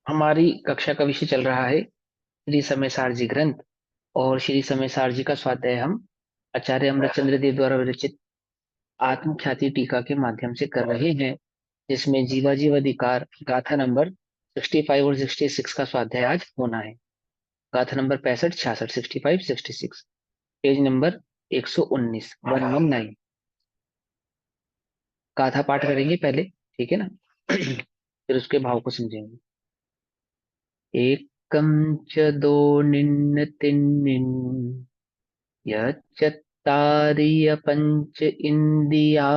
हमारी कक्षा का विषय चल रहा है श्री समय सारजी ग्रंथ। और श्री समय सारजी का स्वाध्याय हम आचार्य अमरचंद्र देव द्वारा विरचित आत्मख्याति टीका के माध्यम से कर रहे हैं, जिसमें जीवा जीव अधिकार गाथा नंबर 65 और 66 का स्वाध्याय आज होना है। गाथा नंबर 65, 66, 65, 66, पेज नंबर 119, 119। गाथा पाठ करेंगे पहले, ठीक है ना? फिर उसके भाव को समझेंगे। एकं च दो निन्न तिन्निन् यच्चत्तारिय पंच इंदिया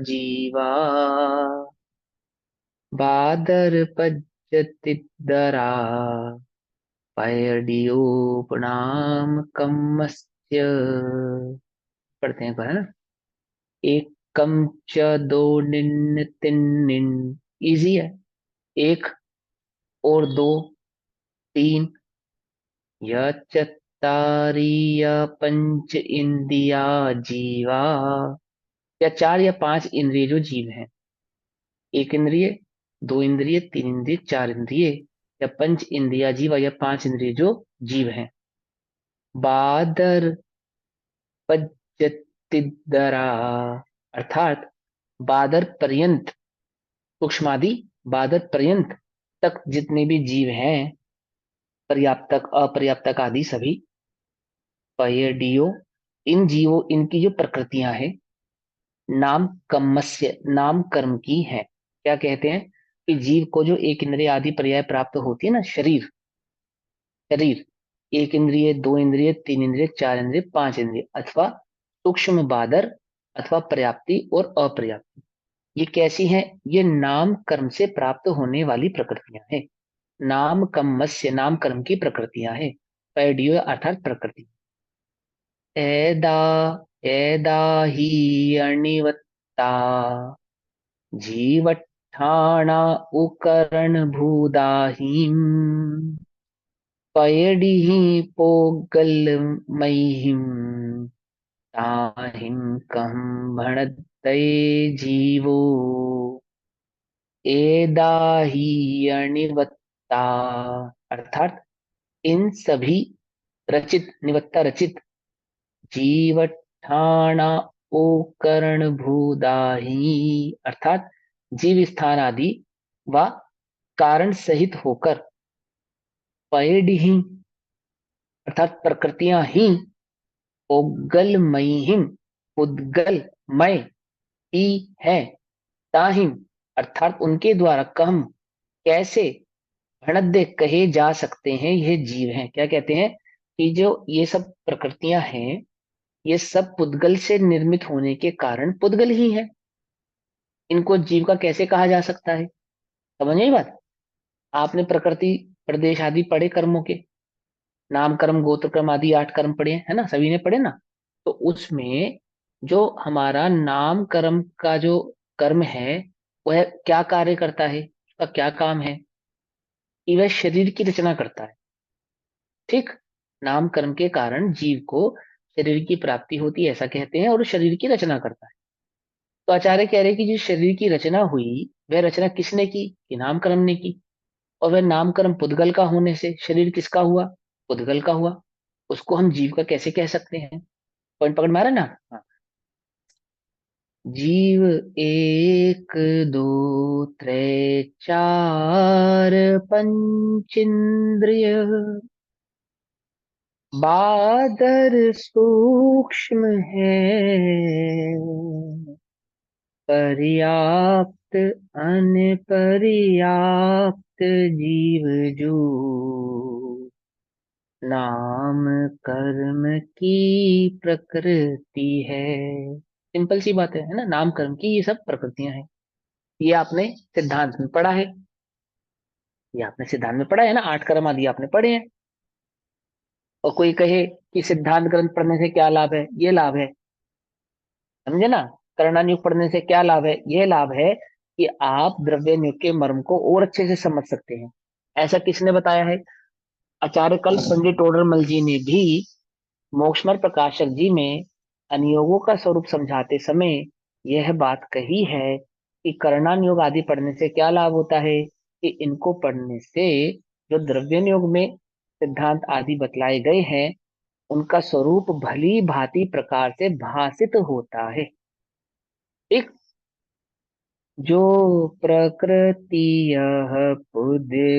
जीवा बादरपज्यतिदरा पयडियोपनाम कम्मस्य। पढ़ते हैं एक बार, है ना? एक कम च दो निन्न तिन्निन, इजी है। एक और दो, तीन। यच्चत्तारिय पंच इंद्रिया जीवा, या चार या पांच इंद्रिय जो जीव हैं। एक इंद्रिय, दो इंद्रिय, तीन इंद्रिय, चार इंद्रिय, या पंच इंद्रिया जीवा, या पांच इंद्रिय जो जीव हैं। बादर पज्यतिदरा, अर्थात बादर पर्यंत, सूक्ष्मादि बादर पर्यंत तक जितने भी जीव हैं, पर्याप्तक अपर्याप्तक आदि सभी। पयडियो, इन जीवों, इनकी जो प्रकृतियां हैं, नाम कर्मस्य, नाम कर्म की है। क्या कहते हैं कि जीव को जो एक इंद्रिय आदि पर्याय प्राप्त होती है ना, शरीर, शरीर, एक इंद्रिय, दो इंद्रिय, तीन इंद्रिय, चार इंद्रिय, पांच इंद्रिय, अथवा सूक्ष्म बादर, अथवा पर्याप्ति और अपर्याप्ति, ये कैसी हैं? ये नाम कर्म से प्राप्त होने वाली प्रकृतियां हैं। नाम कर्मस्य, नाम कर्म की प्रकृतियां हैं। पैडियो अर्थात प्रकृति। एदा, एदा ही अणिवत्ता जीवठाणा उकरण भूदाहीम पयडिहि पोगल मयिहिम ताहिम कम भणतये जीवो एदाही अणिवत्ता, अर्थात इन सभी रचित, निवत्ता रचित, जीवठाणा ओकरण भूदाही, अर्थात जीव स्थान आदि व कारण सहित होकर, पयडिहि अर्थात प्रकृतियां ही, उद्गलमयीहिम उद्गलमय ही है, ताहिम अर्थात उनके द्वारा कम, कैसे, भणद्य कहे जा सकते हैं, यह जीव हैं। क्या कहते हैं कि जो ये सब प्रकृतियां हैं, ये सब पुद्गल से निर्मित होने के कारण पुद्गल ही है। इनको जीव का कैसे कहा जा सकता है? समझ आई बात? आपने प्रकृति, प्रदेश आदि पढ़े कर्मों के, नाम कर्म गोत्र कर्म आदि 8 कर्म पढ़े हैं, है ना? सभी ने पढ़े ना? तो उसमें जो हमारा नाम कर्म का जो कर्म है, वह क्या कार्य करता है, उसका क्या काम है? कि वह शरीर की रचना करता है। ठीक, नाम कर्म के कारण जीव को शरीर की प्राप्ति होती है, ऐसा कहते हैं, और शरीर की रचना करता है। तो आचार्य कह रहे हैं कि जो शरीर की रचना हुई, वह रचना किसने की? कि नाम कर्म ने की। और वह नाम कर्म पुद्गल का होने से शरीर किसका हुआ? पुद्गल का हुआ। उसको हम जीव का कैसे कह सकते हैं? पॉइंट पकड़ मारा ना? हाँ। जीव एक, दो, त्रै, चार, पंचेंद्रिय, बादर सूक्ष्म है, पर्याप्त अनपर्याप्त जीव जो नाम कर्म की प्रकृति है। सिंपल सी बात है ना? नाम कर्म की ये सब प्रकृतियां हैं। ये आपने सिद्धांत में पढ़ा है, ये आपने सिद्धांत में पढ़ा है ना, 8 कर्म आदि आपने पढ़े हैं। और कोई कहे कि सिद्धांत ग्रंथ पढ़ने से क्या लाभ है? ये लाभ है, समझे ना? करणानुग पढ़ने से क्या लाभ है? ये लाभ है कि आप द्रव्य के मर्म को और अच्छे से समझ सकते हैं। ऐसा किसने बताया है? आचार्य कल्प पंडित टोडरमल जी ने भी मोक्षमर प्रकाशक जी में अनियोगों का स्वरूप समझाते समय यह बात कही है कि कर्णानुयोग आदि पढ़ने से क्या लाभ होता है? कि इनको पढ़ने से जो द्रव्य योग में सिद्धांत आदि बतलाए गए हैं उनका स्वरूप भली भांति प्रकार से भासित होता है। एक जो प्रकृति यह पुद्गलमयी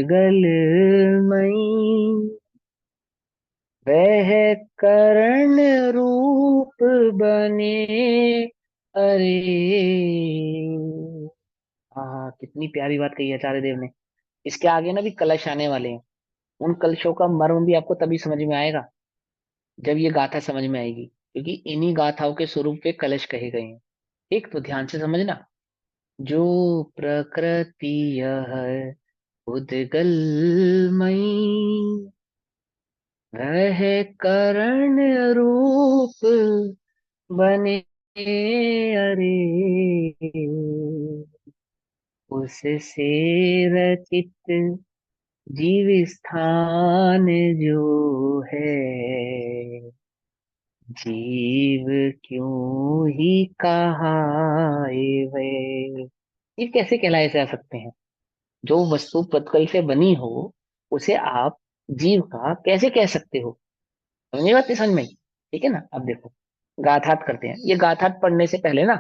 वह करण रूप बने। अरे हाँ, कितनी प्यारी बात कही है आचार्य देव ने। इसके आगे ना भी कलश आने वाले हैं। उन कलशों का मर्म भी आपको तभी समझ में आएगा जब ये गाथा समझ में आएगी, क्योंकि इन्हीं गाथाओं के स्वरूप पे कलश कहे गए हैं। एक तो ध्यान से समझना। जो प्रकृति यह उद्गलमयी वह करण रूप बने। अरे उससे रचित जीव स्थान जो है जीव क्यों ही कहाए वे। ये कैसे कहलाए जा सकते हैं? जो वस्तु पत्तल से बनी हो उसे आप जीव का कैसे कह सकते हो? समझे बात? नहीं समझ में आई? ठीक है ना। अब देखो, गाथात करते हैं। ये गाथात पढ़ने से पहले ना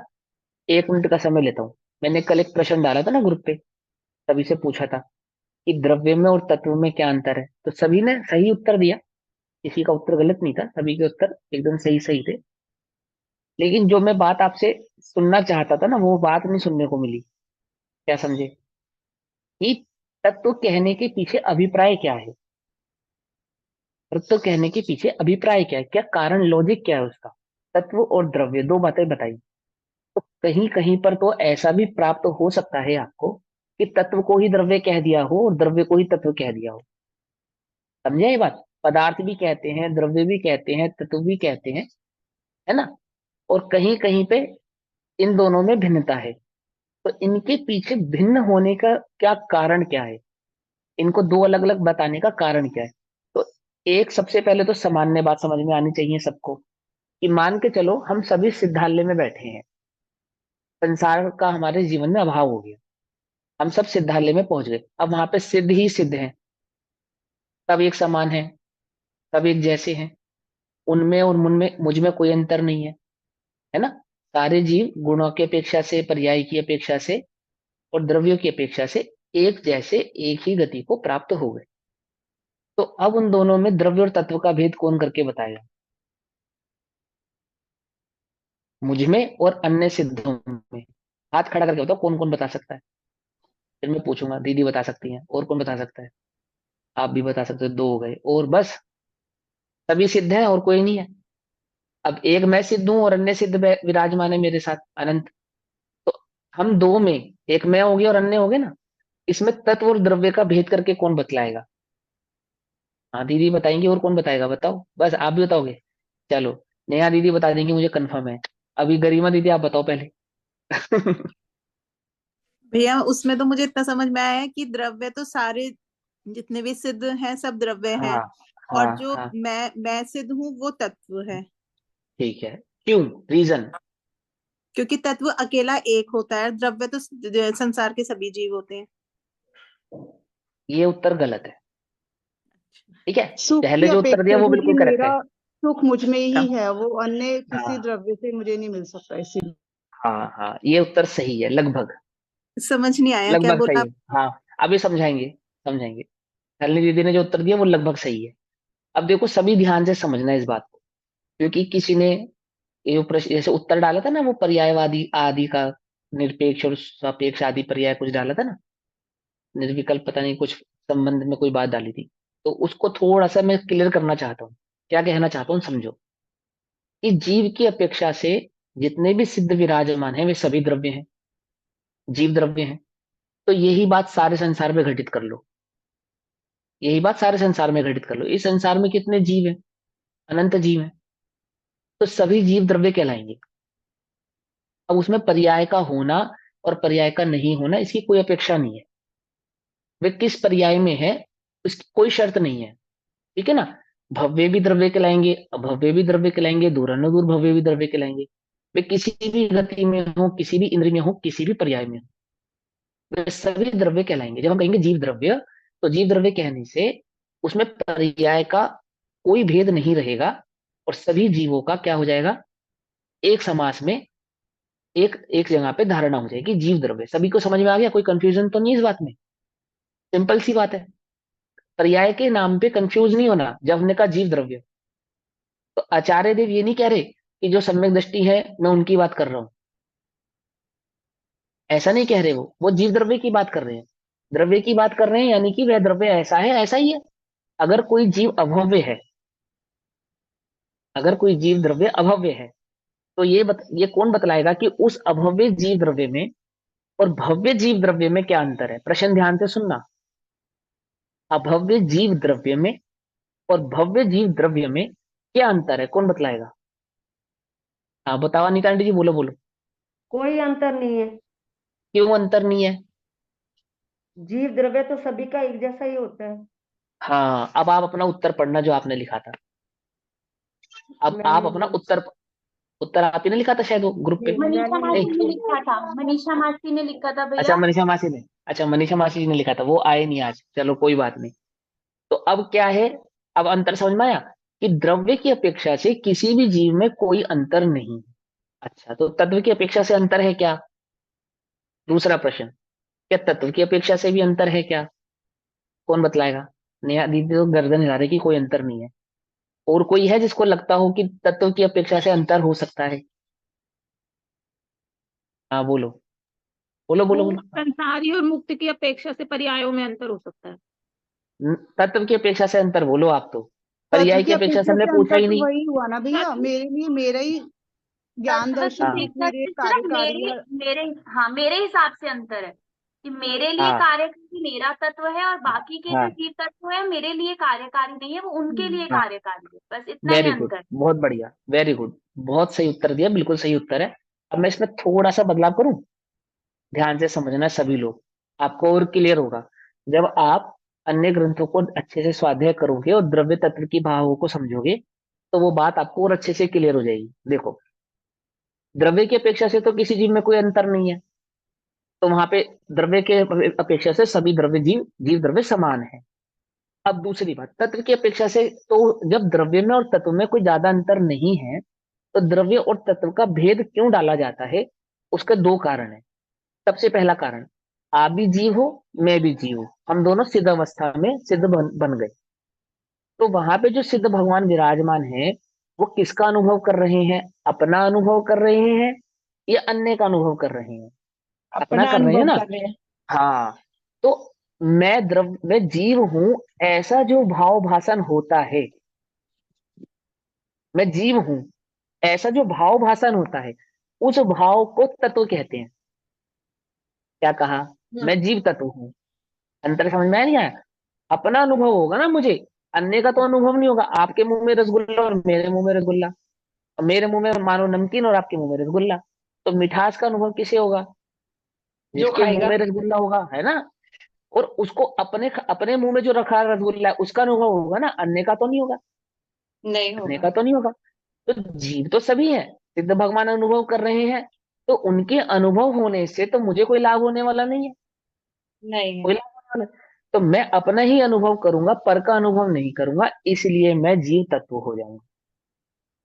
1 मिनट का समय लेता हूँ। मैंने कल एक प्रश्न डाला था ना ग्रुप पे, सभी से पूछा था कि द्रव्य में और तत्व में क्या अंतर है, तो सभी ने सही उत्तर दिया। किसी का उत्तर गलत नहीं था, सभी के उत्तर एकदम सही सही थे। लेकिन जो मैं बात आपसे सुनना चाहता था ना वो बात नहीं सुनने को मिली। क्या समझे? कि तत्व कहने के पीछे अभिप्राय क्या है? तत्व कहने के पीछे अभिप्राय क्या है, क्या कारण, लॉजिक क्या है उसका? तत्व और द्रव्य दो बातें बताई। तो कहीं कहीं पर तो ऐसा भी प्राप्त हो सकता है आपको कि तत्व को ही द्रव्य कह दिया हो और द्रव्य को ही तत्व कह दिया हो। समझे ये बात? पदार्थ भी कहते हैं, द्रव्य भी कहते हैं, तत्व भी कहते हैं, है ना। और कहीं कहीं पे इन दोनों में भिन्नता है। तो इनके पीछे भिन्न होने का क्या कारण क्या है? इनको दो अलग अलग बताने का कारण क्या है? तो एक, सबसे पहले तो सामान्य बात समझ में आनी चाहिए सबको कि मान के चलो हम सभी सिद्धालय में बैठे हैं, संसार का हमारे जीवन में अभाव हो गया, हम सब सिद्धालय में पहुंच गए। अब वहां पे सिद्ध ही सिद्ध है, सब एक समान है, सब एक जैसे हैं। उनमें और मुनमें मुझ में कोई अंतर नहीं है ना। सारे जीव गुणों की अपेक्षा से, पर्याय की अपेक्षा से और द्रव्यों की अपेक्षा से एक जैसे, एक ही गति को प्राप्त हो गए। तो अब उन दोनों में द्रव्य और तत्व का भेद कौन करके बताएगा? मुझ में और अन्य सिद्धों में। हाथ खड़ा करके बताओ कौन कौन बता सकता है। फिर मैं पूछूंगा, दीदी बता सकती हैं, और कौन बता सकता है? आप भी बता सकते हो, दो हो गए और बस। सभी सिद्ध हैं और कोई नहीं है। अब एक मैं सिद्ध हूं और अन्य सिद्ध विराजमान है मेरे साथ अनंत। तो हम दो में एक मैं हो गया और अन्य हो गए ना। इसमें तत्व और द्रव्य का भेद करके कौन बतलाएगा? हाँ, दीदी बताएंगी, और कौन बताएगा बताओ? बस आप भी बताओगे? चलो, नेहा दीदी बता देंगी, मुझे कंफर्म है। अभी गरिमा दीदी आप बताओ पहले। भैया उसमें तो मुझे इतना समझ में आया है कि द्रव्य तो सारे जितने भी सिद्ध हैं सब द्रव्य हैं। हाँ और हाँ जो हाँ। मैं सिद्ध हूँ वो तत्व है। ठीक है। क्यों? रीजन? क्योंकि तत्व अकेला एक होता है, द्रव्य तो संसार के सभी जीव होते हैं। ये उत्तर गलत है। ठीक है। सुख की पहले जो उत्तर दिया अपेक्षा वो क्योंकि बिल्कुल करेक्ट मेरा है। सुख मुझ में ही हाँ है, वो अन्य किसी हाँ द्रव्य से मुझे नहीं मिल सकता इसीलिए। हाँ हाँ, ये उत्तर सही है लगभग। समझ नहीं आया क्या लगभग बोला सही आप? है। हाँ, अभी समझाएंगे, समझाएंगे। नलिनी दीदी ने जो उत्तर दिया वो लगभग सही है। अब देखो, सभी ध्यान से समझना इस बात को, क्योंकि किसी ने ये जो प्रश्न जैसे उत्तर डाला था ना, वो पर्यायवादी आदि का, निरपेक्ष और सापेक्ष आदि पर्याय कुछ डाला था ना, निर्विकल्प पता नहीं कुछ संबंध में कोई बात डाली थी। तो उसको थोड़ा सा मैं क्लियर करना चाहता हूँ। क्या कहना चाहता हूँ समझो। कि जीव की अपेक्षा से जितने भी सिद्ध विराजमान हैं वे सभी द्रव्य हैं, जीव द्रव्य हैं। तो यही बात सारे संसार में घटित कर लो। यही बात सारे संसार में घटित कर लो। इस संसार में कितने जीव हैं? अनंत जीव हैं। तो सभी जीव द्रव्य कहलाएंगे। अब उसमें पर्याय का होना और पर्याय का नहीं होना इसकी कोई अपेक्षा नहीं है। वे किस पर्याय में है इसकी कोई शर्त नहीं है। ठीक है ना। भव्य भी द्रव्य कहलाएंगे, अभव्य भी द्रव्य कहलाएंगे, दूरानुदूर भव्य भी द्रव्य कहलाएंगे। वे किसी भी गति में हो, किसी भी इंद्रिय में हो, किसी भी पर्याय में हो। वे सभी द्रव्य कहलाएंगे। जब हम कहेंगे जीव द्रव्य, तो जीव द्रव्य कहने से उसमें पर्याय का कोई भेद नहीं रहेगा, और सभी जीवों का क्या हो जाएगा, एक समास में एक एक जगह पे धारणा हो जाएगी, जीव द्रव्य। सभी को समझ में आ गया? कोई कंफ्यूजन तो नहीं इस बात में? सिंपल सी बात है। पर्याय के नाम पे कंफ्यूज नहीं होना। जब हमने कहा जीव द्रव्य, तो आचार्य देव ये नहीं कह रहे कि जो सम्यक दृष्टि है मैं उनकी बात कर रहा हूं, ऐसा नहीं कह रहे। वो जीव द्रव्य की बात कर रहे हैं। द्रव्य की बात कर रहे हैं, यानी कि वह द्रव्य ऐसा है, ऐसा ही है। अगर कोई जीव अभव्य है, अगर कोई जीव द्रव्य अभव्य है, तो ये कौन बतलाएगा कि उस अभव्य जीव द्रव्य में और भव्य जीव द्रव्य में क्या अंतर है? प्रश्न ध्यान से सुनना। अभव्य जीव द्रव्य में और भव्य जीव द्रव्य में क्या अंतर है? कौन बतलाएगा? हाँ बताओ अनिता आंटी जी, बोलो बोलो। कोई अंतर नहीं है। क्यों अंतर नहीं है? जीव द्रव्य तो सभी का एक जैसा ही होता है। हाँ, अब आप अपना उत्तर पढ़ना जो आपने लिखा था। अब आप मैंने अपना नहीं- उत्तर, उत्तर आप ही ने लिखा था शायद वो ग्रुप पे। मैंने मनीषा नहीं मासी ने नहीं, लिखा था, मनीषा मासी ने लिखा था अच्छा भैया। मनीषा मासी ने, अच्छा मनीषा मासी जी ने लिखा था, वो आए नहीं आज, चलो कोई बात नहीं। तो अब क्या है, अब अंतर समझ में आया कि द्रव्य की अपेक्षा से किसी भी जीव में कोई अंतर नहीं। अच्छा, तो तत्व की अपेक्षा से अंतर है क्या? दूसरा प्रश्न, क्या तत्व की अपेक्षा से भी अंतर है क्या? कौन बतलाएगा? नेहा दीदी तो गर्दन हिला रही कि कोई अंतर नहीं है। और कोई है जिसको लगता हो कि तत्व की अपेक्षा से अंतर हो सकता है? हाँ बोलो, बोलो बोलो वो बोलो। संसारी और मुक्त की अपेक्षा से पर्यायों में अंतर हो सकता है। तत्व की अपेक्षा से अंतर बोलो आप तो। तत्व पर्याय की की अपेक्षा से अपेक्षा हमने से पूछा अंतर ही तो नहीं। वही हुआ ना भैया, तत्व मेरे लिए मेरा ही ज्ञान तत्व की दर्शन हाँ रूप अपेक्षा मेरे से सिर्फ कार्यकारी मेरे है। मेरे हाँ मेरे हिसाब से अंतर है कि मेरे लिए हाँ कार्यकारी मेरा तत्व है, और बाकी के जो हाँ जीव तत्व है मेरे लिए कार्यकारी नहीं है, वो उनके लिए हाँ, कार्यकारी है, बस इतना ही वेरी गुड, अंतर है। बहुत बढ़िया, वेरी गुड, बहुत सही उत्तर दिया, बिल्कुल सही उत्तर है। अब मैं इसमें थोड़ा सा बदलाव करूं, ध्यान से समझना सभी लोग, आपको और क्लियर होगा। जब आप अन्य ग्रंथों को अच्छे से स्वाध्याय करोगे और द्रव्य तत्व की भावों को समझोगे, तो वो बात आपको और अच्छे से क्लियर हो जाएगी। देखो, द्रव्य की अपेक्षा से तो किसी जीव में कोई अंतर नहीं है, तो वहां पे द्रव्य के अपेक्षा से सभी द्रव्य जीव जीव द्रव्य समान है। अब दूसरी बात, तत्व की अपेक्षा से तो जब द्रव्य में और तत्व में कोई ज्यादा अंतर नहीं है, तो द्रव्य और तत्व का भेद क्यों डाला जाता है? उसके दो कारण है। सबसे पहला कारण, आप भी जीव हो, मैं भी जीव हूं, हम दोनों सिद्ध अवस्था में सिद्ध बन गए। तो वहां पे जो सिद्ध भगवान विराजमान है, वो किसका अनुभव कर रहे हैं? अपना अनुभव कर रहे हैं या अन्य का अनुभव कर रहे हैं? अपना अपना कर रहे हैं अनुभव ना। कर रहे हैं। हाँ, तो मैं जीव हूं, ऐसा जो भाव भाषण होता है, मैं जीव हूं ऐसा जो भाव भाषण होता है, उस भाव को तत्व कहते हैं। क्या कहा? मैं जीव तत्व हूं। अंतर समझ में आया नहीं आया? अपना अनुभव होगा ना मुझे, अन्य का तो अनुभव नहीं होगा। आपके मुंह में रसगुल्ला और मेरे मुंह में रसगुल्ला, और मेरे मुंह में मानो नमकीन और आपके मुंह में रसगुल्ला, तो मिठास का अनुभव किसे होगा? जो जिसके मुंह खाएगा। में रसगुल्ला होगा, है ना। और उसको अपने अपने मुंह में जो रखा रसगुल्ला है उसका अनुभव होगा ना, अन्य का तो नहीं होगा। नहीं अन्य होगा। का तो नहीं होगा। तो जीव तो सभी है, सिद्ध भगवान अनुभव कर रहे हैं, तो उनके अनुभव होने से तो मुझे कोई लाभ होने वाला नहीं है। नहीं है। कोई लाभ होने वाला, तो मैं अपना ही अनुभव करूंगा, पर का अनुभव नहीं करूंगा, इसलिए मैं जीव तत्व हो जाऊंगा।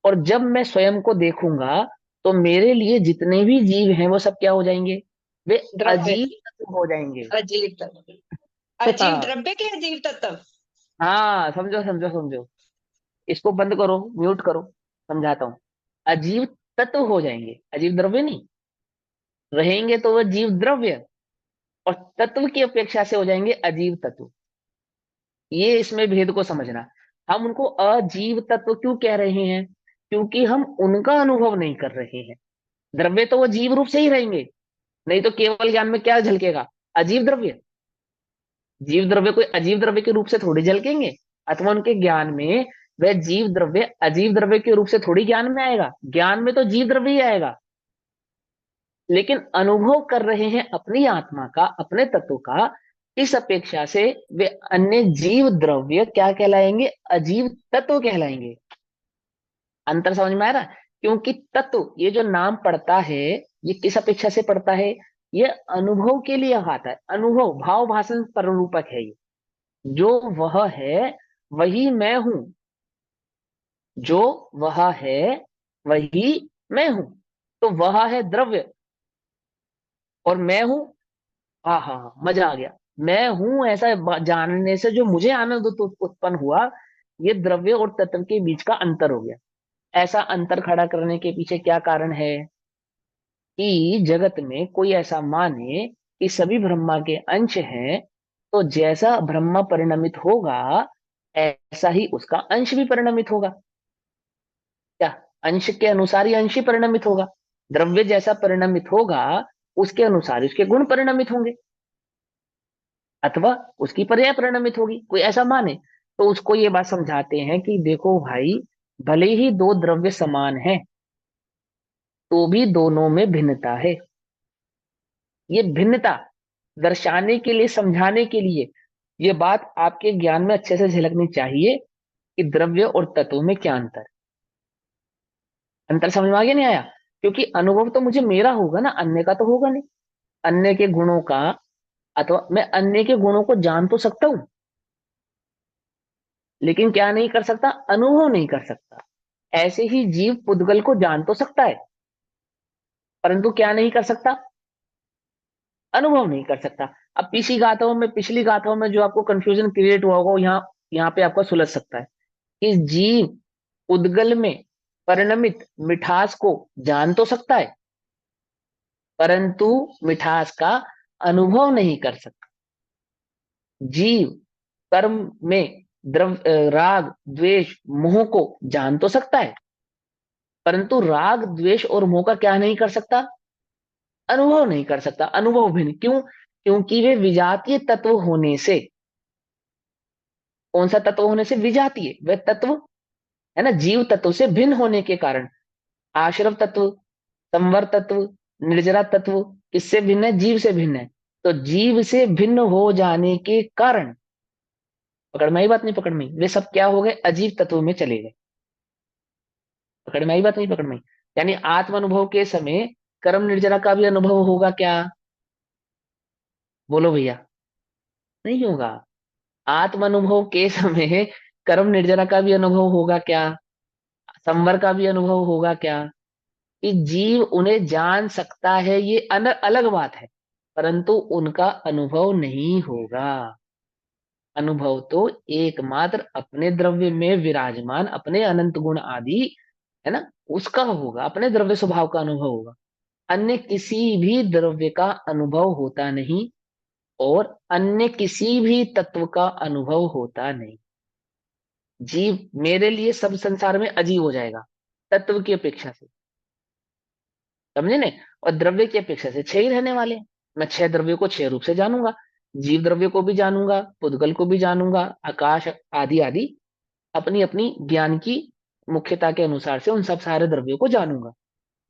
और जब मैं स्वयं को देखूंगा, तो मेरे लिए जितने भी जीव हैं वो सब क्या हो जाएंगे? वे द्रव्य। अजीब तत्व हो जाएंगे। अजीव तत्व। अजीव द्रव्य के अजीव तत्व। हाँ समझो समझो समझो, इसको बंद करो, म्यूट करो, समझाता हूँ। अजीव तत्व हो जाएंगे, अजीव द्रव्य नहीं रहेंगे, तो वह जीव द्रव्य और तत्व की अपेक्षा से हो जाएंगे अजीव तत्व। ये इसमें भेद को समझना। हम उनको अजीव तत्व क्यों कह रहे हैं? क्योंकि हम उनका अनुभव नहीं कर रहे हैं। द्रव्य तो वो जीव रूप से ही रहेंगे, नहीं तो केवल ज्ञान में क्या झलकेगा? अजीव द्रव्य। जीव द्रव्य कोई अजीव द्रव्य के रूप से थोड़ी झलकेंगे, अथवा उनके ज्ञान में वह जीव द्रव्य अजीव द्रव्य के रूप से थोड़ी ज्ञान में आएगा। ज्ञान में तो जीव द्रव्य ही आएगा, लेकिन अनुभव कर रहे हैं अपनी आत्मा का, अपने तत्व का, इस अपेक्षा से वे अन्य जीव द्रव्य क्या कहलाएंगे? अजीव तत्व कहलाएंगे। अंतर समझ में आ रहा है? क्योंकि तत्व ये जो नाम पड़ता है, ये किस अपेक्षा से पड़ता है? ये अनुभव के लिए आता है। अनुभव भाव भाषण पररूपक है ये। जो वह है वही मैं हूं, जो वह है वही मैं हूं। तो वह है द्रव्य और मैं हूं। हाँ हाँ हाँ, मजा आ गया। मैं हूं ऐसा जानने से जो मुझे आनंद उत्पन्न हुआ, ये द्रव्य और तत्व के बीच का अंतर हो गया। ऐसा अंतर खड़ा करने के पीछे क्या कारण है कि जगत में कोई ऐसा माने कि सभी ब्रह्मा के अंश हैं, तो जैसा ब्रह्मा परिणमित होगा ऐसा ही उसका अंश भी परिणमित होगा। क्या? अंश के अनुसार ही अंश ही परिणमित होगा। द्रव्य जैसा परिणमित होगा उसके अनुसार उसके गुण परिणमित होंगे, अथवा उसकी पर्याय परिणमित होगी। कोई ऐसा माने तो उसको ये बात समझाते हैं कि देखो भाई, भले ही दो द्रव्य समान हैं तो भी दोनों में भिन्नता है। ये भिन्नता दर्शाने के लिए, समझाने के लिए ये बात आपके ज्ञान में अच्छे से झलकनी चाहिए कि द्रव्य और तत्व में क्या अंतर। अंतर समझ में आ गया नहीं आया? क्योंकि अनुभव तो मुझे मेरा होगा ना, अन्य का तो होगा नहीं। अन्य के गुणों का, अथवा मैं अन्य के गुणों को जान तो सकता हूं, लेकिन क्या नहीं कर सकता? अनुभव नहीं कर सकता। ऐसे ही जीव पुद्गल को जान तो सकता है, परंतु क्या नहीं कर सकता? अनुभव नहीं कर सकता। अब पिछली गाथाओं में जो आपको कंफ्यूजन क्रिएट हुआ होगा, वो यहाँ यहाँ पे आपको सुलझ सकता है कि जीव उद्गल में परिणमित मिठास को जान तो सकता है, परंतु मिठास का अनुभव नहीं कर सकता। जीव कर्म में राग द्वेष मोह को जान तो सकता है, परंतु राग द्वेष और मोह का क्या नहीं कर सकता? अनुभव नहीं कर सकता। अनुभव भिन्न क्यों? क्योंकि वे विजातीय तत्व होने से। कौन सा तत्व होने से? विजातीय। वह तत्व है ना, जीव तत्व से भिन्न होने के कारण। आश्रव तत्व, संवर तत्व, निर्जरा तत्व किससे भिन्न है? जीव से भिन्न है। तो जीव से भिन्न हो जाने के कारण, पकड़ में आई बात नहीं? पकड़ में आई? वे सब क्या हो गए? अजीव तत्व में चले गए। पकड़ में आई बात नहीं? पकड़ में आई? यानी आत्म अनुभव के समय कर्म निर्जरा का भी अनुभव होगा क्या? बोलो भैया। नहीं होगा। आत्म अनुभव के समय कर्म निर्जरा का भी अनुभव होगा क्या? संवर का भी अनुभव होगा क्या? कि जीव उन्हें जान सकता है, ये अलग बात है, परंतु उनका अनुभव नहीं होगा। अनुभव तो एकमात्र अपने द्रव्य में विराजमान अपने अनंत गुण आदि, है ना, उसका होगा, अपने द्रव्य स्वभाव का अनुभव होगा। अन्य किसी भी द्रव्य का अनुभव होता नहीं, और अन्य किसी भी तत्व का अनुभव होता नहीं। जीव मेरे लिए सब संसार में अजीब हो जाएगा तत्व की अपेक्षा से, समझे ने? और द्रव्य की अपेक्षा से छह ही रहने वाले हैं। मैं छह द्रव्य को छह रूप से जानूंगा। जीव द्रव्य को भी जानूंगा, पुद्गल को भी जानूंगा, आकाश आदि आदि अपनी अपनी ज्ञान की मुख्यता के अनुसार से उन सब सारे द्रव्यों को जानूंगा।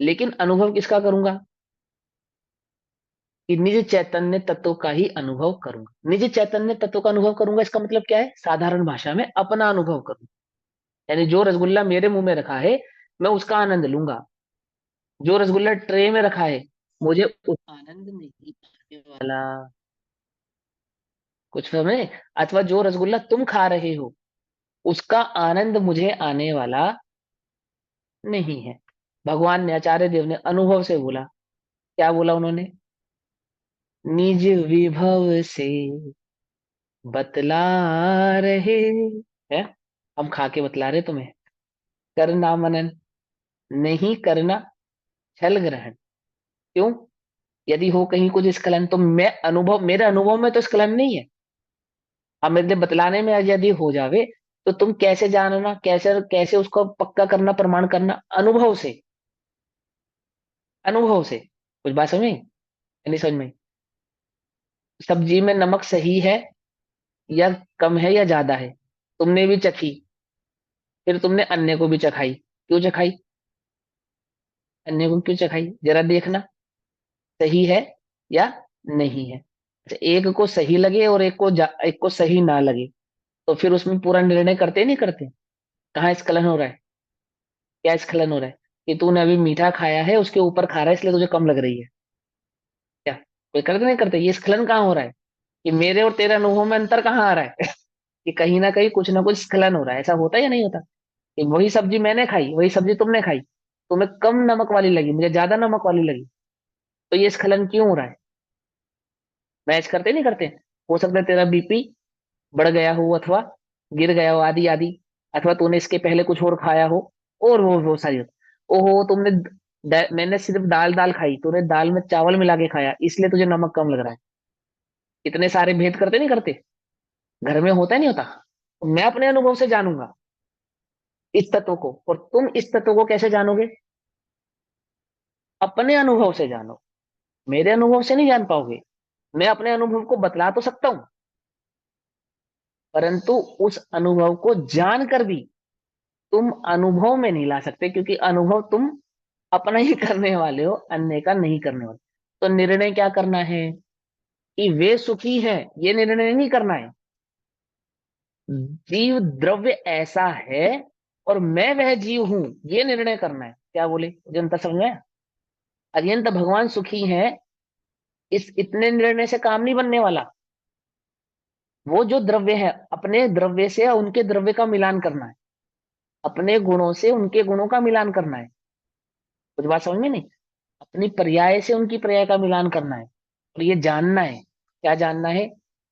लेकिन अनुभव किसका करूंगा? कि निज चैतन्य तत्व का ही अनुभव करूंगा। निज चैतन्य तत्व का अनुभव करूंगा, इसका मतलब क्या है? साधारण भाषा में अपना अनुभव करूंगा। यानी जो रसगुल्ला मेरे मुंह में रखा है मैं उसका आनंद लूंगा। जो रसगुल्ला ट्रे में रखा है मुझे उस आनंद नहीं आने वाला। कुछ समझे? अथवा जो रसगुल्ला तुम खा रहे हो उसका आनंद मुझे आने वाला नहीं है। भगवान ने, आचार्य देव ने अनुभव से बोला। क्या बोला उन्होंने? निज विभव से बतला रहे हैं, हम खा के बतला रहे तुम्हें। करना मनन नहीं करना छल ग्रहण। क्यों? यदि हो कहीं कुछ स्खलन तो मेरे अनुभव में तो स्खलन नहीं है। अब मेरे लिए बतलाने में यदि हो जावे तो तुम कैसे जानना, कैसे कैसे उसको पक्का करना, प्रमाण करना? अनुभव से। अनुभव से। कुछ बात समझ में आई? नहीं समझ में आई? सब्जी में नमक सही है या कम है या ज्यादा है, तुमने भी चखी, फिर तुमने अन्य को भी चखाई। क्यों चखाई? अन्य को क्यों चखाई? जरा देखना सही है या नहीं है। अच्छा, एक को सही लगे और एक को सही ना लगे, तो फिर उसमें पूरा निर्णय करते नहीं करते? कहाँ स्खलन हो रहा है? क्या स्खलन हो रहा है? कि तूने अभी मीठा खाया है, उसके ऊपर खा रहा है, इसलिए तुझे कम लग रही है। क्या? कोई करते नहीं करते, ये स्खलन कहाँ हो रहा है कि मेरे और तेरे अनुभव में अंतर कहाँ आ रहा है कि कहीं ना कुछ स्खलन हो रहा है। ऐसा होता है या नहीं होता कि वही सब्जी मैंने खाई, वही सब्जी तुमने खाई, तुम्हें कम नमक वाली लगी, मुझे ज्यादा नमक वाली लगी, तो ये स्खलन क्यों हो रहा है? मैच करते नहीं करते? हो सकता है तेरा बीपी बढ़ गया हो, अथवा गिर गया हो, आदि आदि, अथवा तूने इसके पहले कुछ और खाया हो, और वो सारी। ओहो तुमने मैंने सिर्फ दाल दाल खाई, तूने दाल में चावल मिला के खाया, इसलिए तुझे नमक कम लग रहा है। इतने सारे भेद करते नहीं करते? घर में होता नहीं होता? मैं अपने अनुभव से जानूंगा इस तत्व को, और तुम इस तत्व को कैसे जानोगे? अपने अनुभव से जानो, मेरे अनुभव से नहीं जान पाओगे। मैं अपने अनुभव को बतला तो सकता हूं, परंतु उस अनुभव को जानकर भी तुम अनुभव में नहीं ला सकते, क्योंकि अनुभव तुम अपना ही करने वाले हो, अन्य का नहीं करने वाले। तो निर्णय क्या करना है कि वे सुखी हैं, ये निर्णय नहीं करना है। जीव द्रव्य ऐसा है और मैं वह जीव हूं, ये निर्णय करना है। क्या बोले? जनता समझ में आया? अत्यंत भगवान सुखी हैं, इस इतने निर्णय से काम नहीं बनने वाला। वो जो द्रव्य है, अपने द्रव्य से उनके द्रव्य का मिलान करना है, अपने गुणों से उनके गुणों का मिलान करना है। कुछ बात समझ में नहीं? अपनी पर्याय से उनकी पर्याय का मिलान करना है, और ये जानना है। क्या जानना है?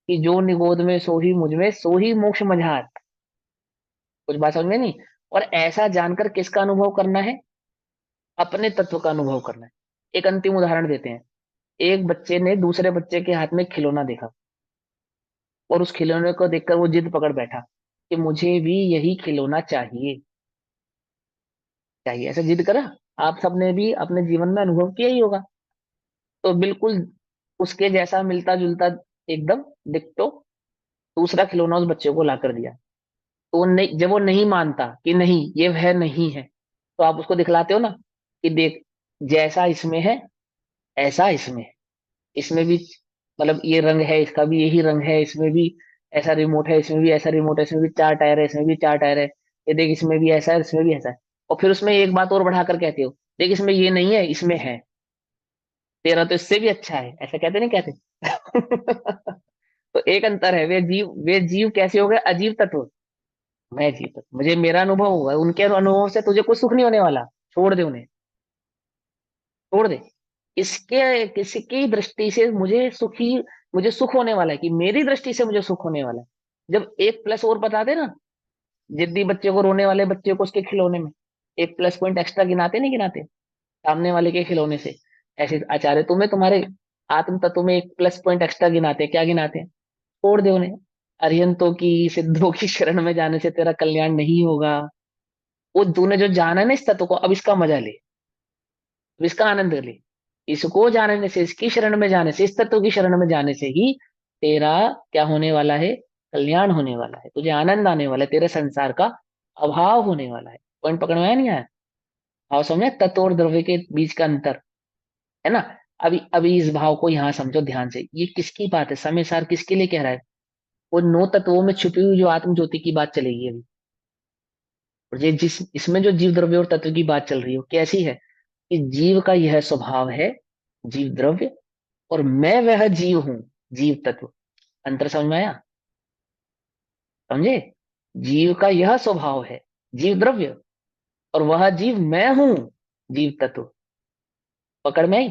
कि जो निगोद में सो ही मुझ में, सो ही मोक्ष मझार। कुछ बात समझ में नहीं? और ऐसा जानकर किसका अनुभव करना है? अपने तत्व का अनुभव करना है। एक अंतिम उदाहरण देते हैं। एक बच्चे ने दूसरे बच्चे के हाथ में खिलौना देखा, और उस खिलौने को देखकर वो जिद पकड़ बैठा कि मुझे भी यही खिलौना चाहिए। चाहिए, ऐसा जिद करा। आप सबने भी अपने जीवन में अनुभव किया ही होगा। तो बिल्कुल उसके जैसा मिलता जुलता, एकदम डिक्टो दूसरा खिलौना उस बच्चे को ला कर दिया। तो वो नहीं, जब वो नहीं मानता कि नहीं ये वह नहीं है, तो आप उसको दिखलाते हो ना कि देख, जैसा इसमें है ऐसा इसमें है। इसमें भी मतलब ये रंग है, इसका भी यही रंग है, इसमें भी ऐसा रिमोट है, इसमें भी ऐसा रिमोट है, इसमें भी चार टायर है, इसमें भी चार टायर है, ये देख इसमें भी ऐसा है, इसमें भी ऐसा है। और फिर उसमें एक बात और बढ़ाकर कहते हो, देख इसमें ये नहीं है, इसमें है, तेरा तो इससे भी अच्छा है। ऐसा कहते नहीं कहते? तो एक अंतर है, वे जीव कैसे हो गए? अजीव तत्व। मैं जीव तत्व, मुझे मेरा अनुभव होगा, उनके अनुभव से तुझे कुछ सुख नहीं होने वाला। छोड़ दे उन्हें, छोड़ दे। इसके किसकी दृष्टि से मुझे सुख होने वाला है, कि मेरी दृष्टि से मुझे सुख होने वाला है। जब एक प्लस और बता दे ना, जिद्दी बच्चे को, रोने वाले बच्चे को उसके खिलौने में एक प्लस पॉइंट एक्स्ट्रा गिनाते नहीं गिनाते सामने वाले के खिलौने से? ऐसे आचार्य तुम्हें तुम्हारे आत्म तत्व में एक प्लस पॉइंट एक्स्ट्रा गिनाते हैं। क्या गिनाते हैं? छोड़ दे उन्हें। अरिहंतों की, सिद्धों की शरण में जाने से तेरा कल्याण नहीं होगा। वो तूने जो जाना है ना इस तत्व को, अब इसका मजा ले, अब इसका आनंद ले। इसको जानने से, इसकी शरण में जाने से, इस तत्व की शरण में जाने से ही तेरा क्या होने वाला है? कल्याण होने वाला है, तुझे आनंद आने वाला है, तेरे संसार का अभाव होने वाला है। पॉइंट पकड़ में आया नहीं आया? भाव समझे? तत्व और द्रव्य के बीच का अंतर है ना। अभी अभी इस भाव को यहां समझो ध्यान से। ये किसकी बात है? समय सार किसके लिए कह रहा है? वो नौ तत्वों में छुपी हुई जो आत्म ज्योति की बात चलेगी अभी। और ये जिस इसमें जो जीव द्रव्य और तत्व की बात चल रही है, वो कैसी है? कि जीव का यह स्वभाव है, जीव द्रव्य, और मैं वह जीव हूं, जीव तत्व। अंतर समझ में आया? समझे? जीव का यह स्वभाव है, जीव द्रव्य, और वह जीव मैं हूं, जीव तत्व। पकड़ में आई?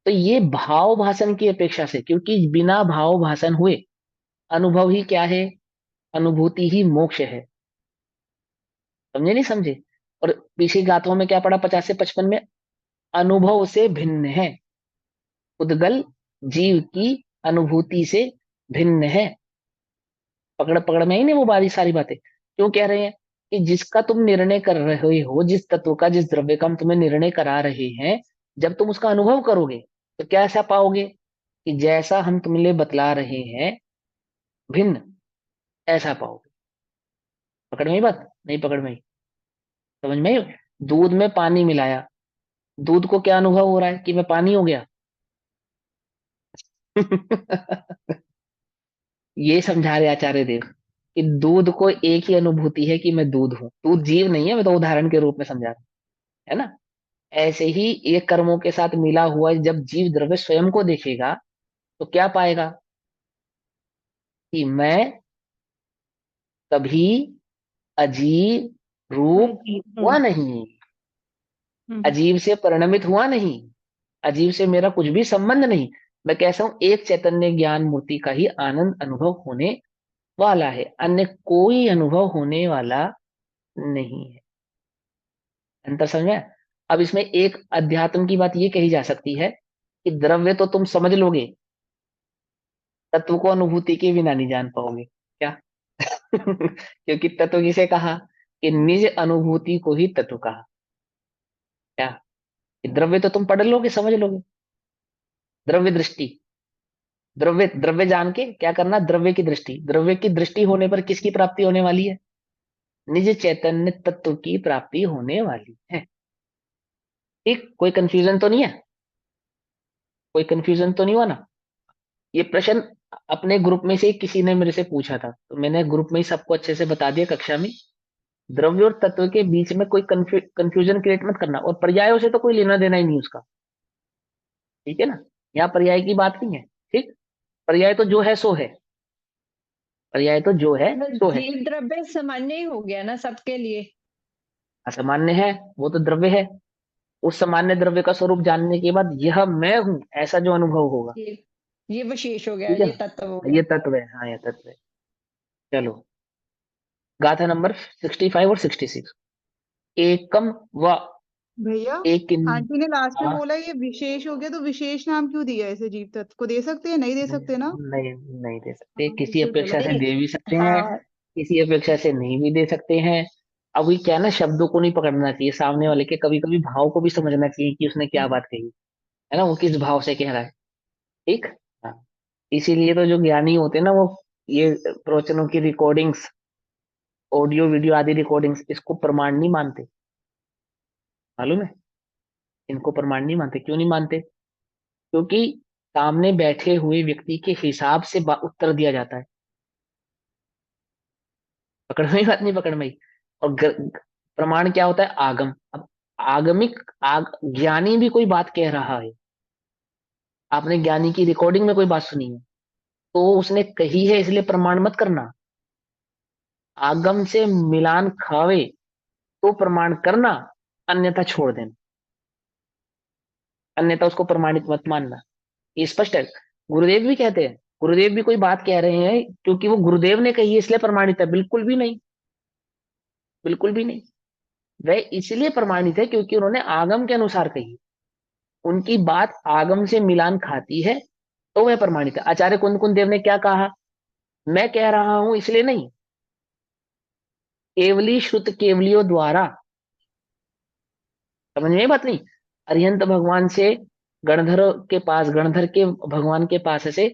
तो ये भाव भाषण की अपेक्षा से, क्योंकि बिना भाव भाषण हुए अनुभव ही क्या है? अनुभूति ही मोक्ष है। समझे नहीं समझे? और पीछे गाथाओं में क्या पढ़ा 50 से 55 में? अनुभव से भिन्न है, उद्गल जीव की अनुभूति से भिन्न है। पकड़ पकड़ में ही नहीं वो बारी सारी बातें? क्यों कह रहे हैं? कि जिसका तुम निर्णय कर रहे हो, जिस तत्व का, जिस द्रव्य का हम तुम्हें निर्णय करा रहे हैं, जब तुम उसका अनुभव करोगे तो क्या ऐसा पाओगे कि जैसा हम तुम्हें बतला रहे हैं भिन्न, ऐसा पाओगे। पकड़ में ही बात? नहीं पकड़ में ही? समझ में आई? दूध में पानी मिलाया, दूध को क्या अनुभव हो रहा है? कि मैं पानी हो गया। ये समझा रहे आचार्य देव कि दूध को एक ही अनुभूति है कि मैं दूध हूं। दूध जीव नहीं है, मैं तो उदाहरण के रूप में समझा रहा हूं, है ना। ऐसे ही एक कर्मों के साथ मिला हुआ जब जीव द्रव्य स्वयं को देखेगा, तो क्या पाएगा कि मैं कभी अजीब रूप हुआ नहीं, अजीब से परिणमित हुआ नहीं, अजीब से मेरा कुछ भी संबंध नहीं। मैं कैसा हूं, एक चैतन्य ज्ञान मूर्ति का ही आनंद अनुभव होने वाला है, अन्य कोई अनुभव होने वाला नहीं है। अंतर समझ में आया? अब इसमें एक अध्यात्म की बात ये कही जा सकती है कि द्रव्य तो तुम समझ लोगे, तत्व को अनुभूति के बिना नहीं जान पाओगे क्या? क्योंकि तत्व किसे कहा कि निज अनुभूति को ही तत्व कहा। क्या कि द्रव्य तो तुम पढ़ लोगे, समझ लोगे, द्रव्य दृष्टि, द्रव्य द्रव्य जान के क्या करना, द्रव्य की दृष्टि, द्रव्य की दृष्टि होने पर किसकी प्राप्ति होने वाली है? निज चैतन्य तत्व की प्राप्ति होने वाली है। ठीक, कोई कंफ्यूजन तो नहीं है? कोई कंफ्यूजन तो नहीं हुआ ना? ये प्रश्न अपने ग्रुप में से किसी ने मेरे से पूछा था, तो मैंने ग्रुप में ही सबको अच्छे से बता दिया कक्षा में। द्रव्य और तत्व के बीच में कोई कंफ्यूजन क्रिएट मत करना, और पर्यायों से तो कोई लेना देना ही नहीं उसका। ठीक है ना? यहाँ पर्याय की बात नहीं है। ठीक, पर्याय तो जो है सो है, पर्याय तो जो है सो है। जीव द्रव्य सामान्य ही हो गया ना सबके लिए। असामान्य है वो तो द्रव्य है, उस सामान्य द्रव्य का स्वरूप जानने के बाद यह मैं हूं ऐसा जो अनुभव होगा। ये विशेष हो गया, ठीक है ये ना? तत्व हो ये गया। तत्व है, हाँ ये तत्व है। चलो, गाथा नंबर 65 और 66। एकम व भैया एक। आंटी ने लास्ट में हाँ, बोला ये विशेष हो गया, तो विशेष नाम क्यों दिया इसे? जीव तत्व को दे सकते हैं, नहीं दे सकते ना? नहीं नहीं दे सकते, हाँ, किसी बिल्कुल अपेक्षा गलत से है। दे भी सकते हैं, हाँ, किसी अपेक्षा से नहीं भी दे सकते हैं। अभी क्या है ना, शब्दों को नहीं पकड़ना चाहिए, सामने वाले के कभी कभी भाव को भी समझना चाहिए कि उसने क्या बात कही है ना, वो किस भाव से कह रहा है। ठीक, हाँ। इसीलिए तो जो ज्ञानी होते हैं ना, वो ये प्रवचनों की रिकॉर्डिंग्स, ऑडियो वीडियो आदि रिकॉर्डिंग्स, इसको प्रमाण नहीं मानते। मालूम है? इनको प्रमाण नहीं मानते। क्यों नहीं मानते? क्योंकि सामने बैठे हुए व्यक्ति के हिसाब से उत्तर दिया जाता है। पकड़ में ही बात नहीं, पकड़ में ही। और प्रमाण क्या होता है? आगम। अब आगमिक ज्ञानी भी कोई बात कह रहा है, आपने ज्ञानी की रिकॉर्डिंग में कोई बात सुनी है, तो उसने कही है इसलिए प्रमाण मत करना। आगम से मिलान खावे तो प्रमाण करना, अन्यथा छोड़ देना, अन्यथा उसको प्रमाणित मत मानना। ये स्पष्ट है। गुरुदेव भी कहते हैं, गुरुदेव भी कोई बात कह रहे हैं क्योंकि वो गुरुदेव ने कही है इसलिए प्रमाणित है? बिल्कुल भी नहीं, बिल्कुल भी नहीं। वह इसलिए प्रमाणित है क्योंकि उन्होंने आगम के अनुसार कही, उनकी बात आगम से मिलान खाती है, तो वह प्रमाणित है। आचार्य कुंद कुंद देव ने क्या कहा? मैं कह रहा हूं इसलिए नहीं, केवली श्रुत केवलियों द्वारा। समझ में आई बात नहीं? अरिहंत भगवान से गणधर के पास, गणधर के भगवान के पास से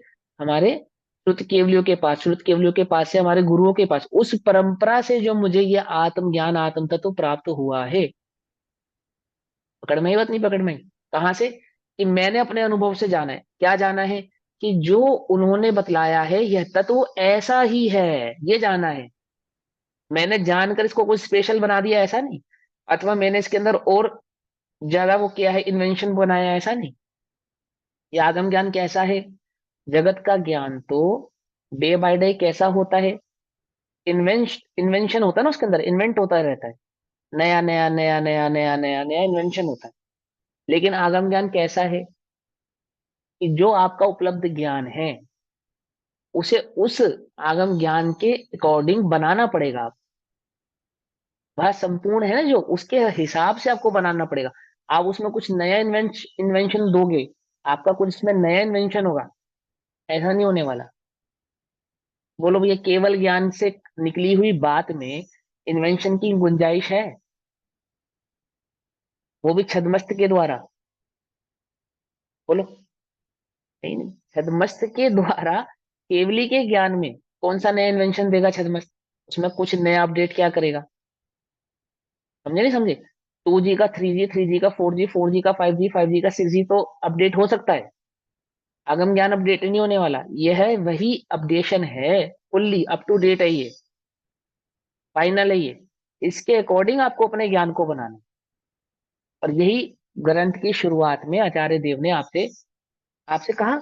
हमारे श्रुत केवलियों के पास, श्रुत केवलियों के पास से हमारे गुरुओं के पास, उस परंपरा से जो मुझे ये आत्म ज्ञान आत्म तत्व प्राप्त हुआ है। पकड़ में ही बात नहीं? पकड़ में ही। कहां से? कि मैंने अपने अनुभव से जाना है। क्या जाना है? कि जो उन्होंने बतलाया है यह तत्व ऐसा ही है, ये जाना है। मैंने जानकर इसको कुछ स्पेशल बना दिया ऐसा नहीं, अथवा मैंने इसके अंदर और ज्यादा वो किया है, इन्वेंशन बनाया, ऐसा नहीं। ये आगम ज्ञान कैसा है? जगत का ज्ञान तो डे बाय डे कैसा होता है? इन्वेंशन होता है ना, उसके अंदर इन्वेंट होता रहता है, नया नया नया नया नया नया नया इन्वेंशन होता है। लेकिन आगम ज्ञान कैसा है? कि जो आपका उपलब्ध ज्ञान है उसे उस आगम ज्ञान के अकॉर्डिंग बनाना पड़ेगा। आप वह संपूर्ण है ना, जो उसके हिसाब से आपको बनाना पड़ेगा। आप उसमें कुछ नया इन्वेंशन दोगे, आपका कुछ इसमें नया इन्वेंशन होगा, ऐसा नहीं होने वाला। बोलो भैया, केवल ज्ञान से निकली हुई बात में इन्वेंशन की गुंजाइश है? वो भी छद्मस्त के द्वारा? बोलो। नहीं नहीं, छद्मस्त के द्वारा केवली के ज्ञान में कौन सा नया इन्वेंशन देगा छद्मस्त? उसमें कुछ नया अपडेट क्या करेगा? समझे नहीं समझे? 2G का 3G, 3G का 4G, 4G का 5G, 5G का 6G तो अपडेट हो सकता है। आगम ज्ञान अपडेट नहीं होने वाला, यह है वही अपडेशन है, फुल्ली अप टू डेट है, ये फाइनल है ये। इसके अकॉर्डिंग आपको अपने ज्ञान को बनाना है। और यही ग्रंथ की शुरुआत में आचार्य देव ने आपसे आपसे कहा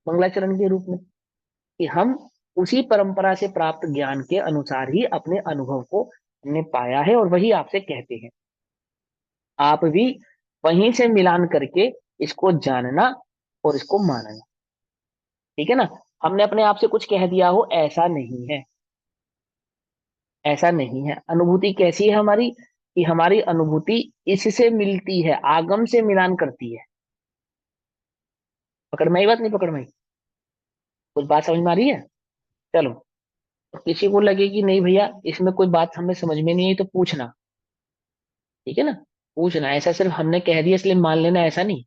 मंगलाचरण के रूप में, कि हम उसी परंपरा से प्राप्त ज्ञान के अनुसार ही अपने अनुभव को हमने पाया है और वही आपसे कहते हैं। आप भी वहीं से मिलान करके इसको जानना और इसको मानना। ठीक है ना? हमने अपने आप से कुछ कह दिया हो, ऐसा नहीं है, ऐसा नहीं है। अनुभूति कैसी है हमारी, कि हमारी अनुभूति इससे मिलती है, आगम से मिलान करती है। पकड़ में आई बात, नहीं पकड़ में आई? कुछ बात समझ में आ रही है? चलो, तो किसी को लगे कि नहीं भैया इसमें कोई बात हमें समझ में नहीं आई, तो पूछना। ठीक है ना? पूछना, ऐसा सिर्फ हमने कह दिया इसलिए मान लेना, ऐसा नहीं।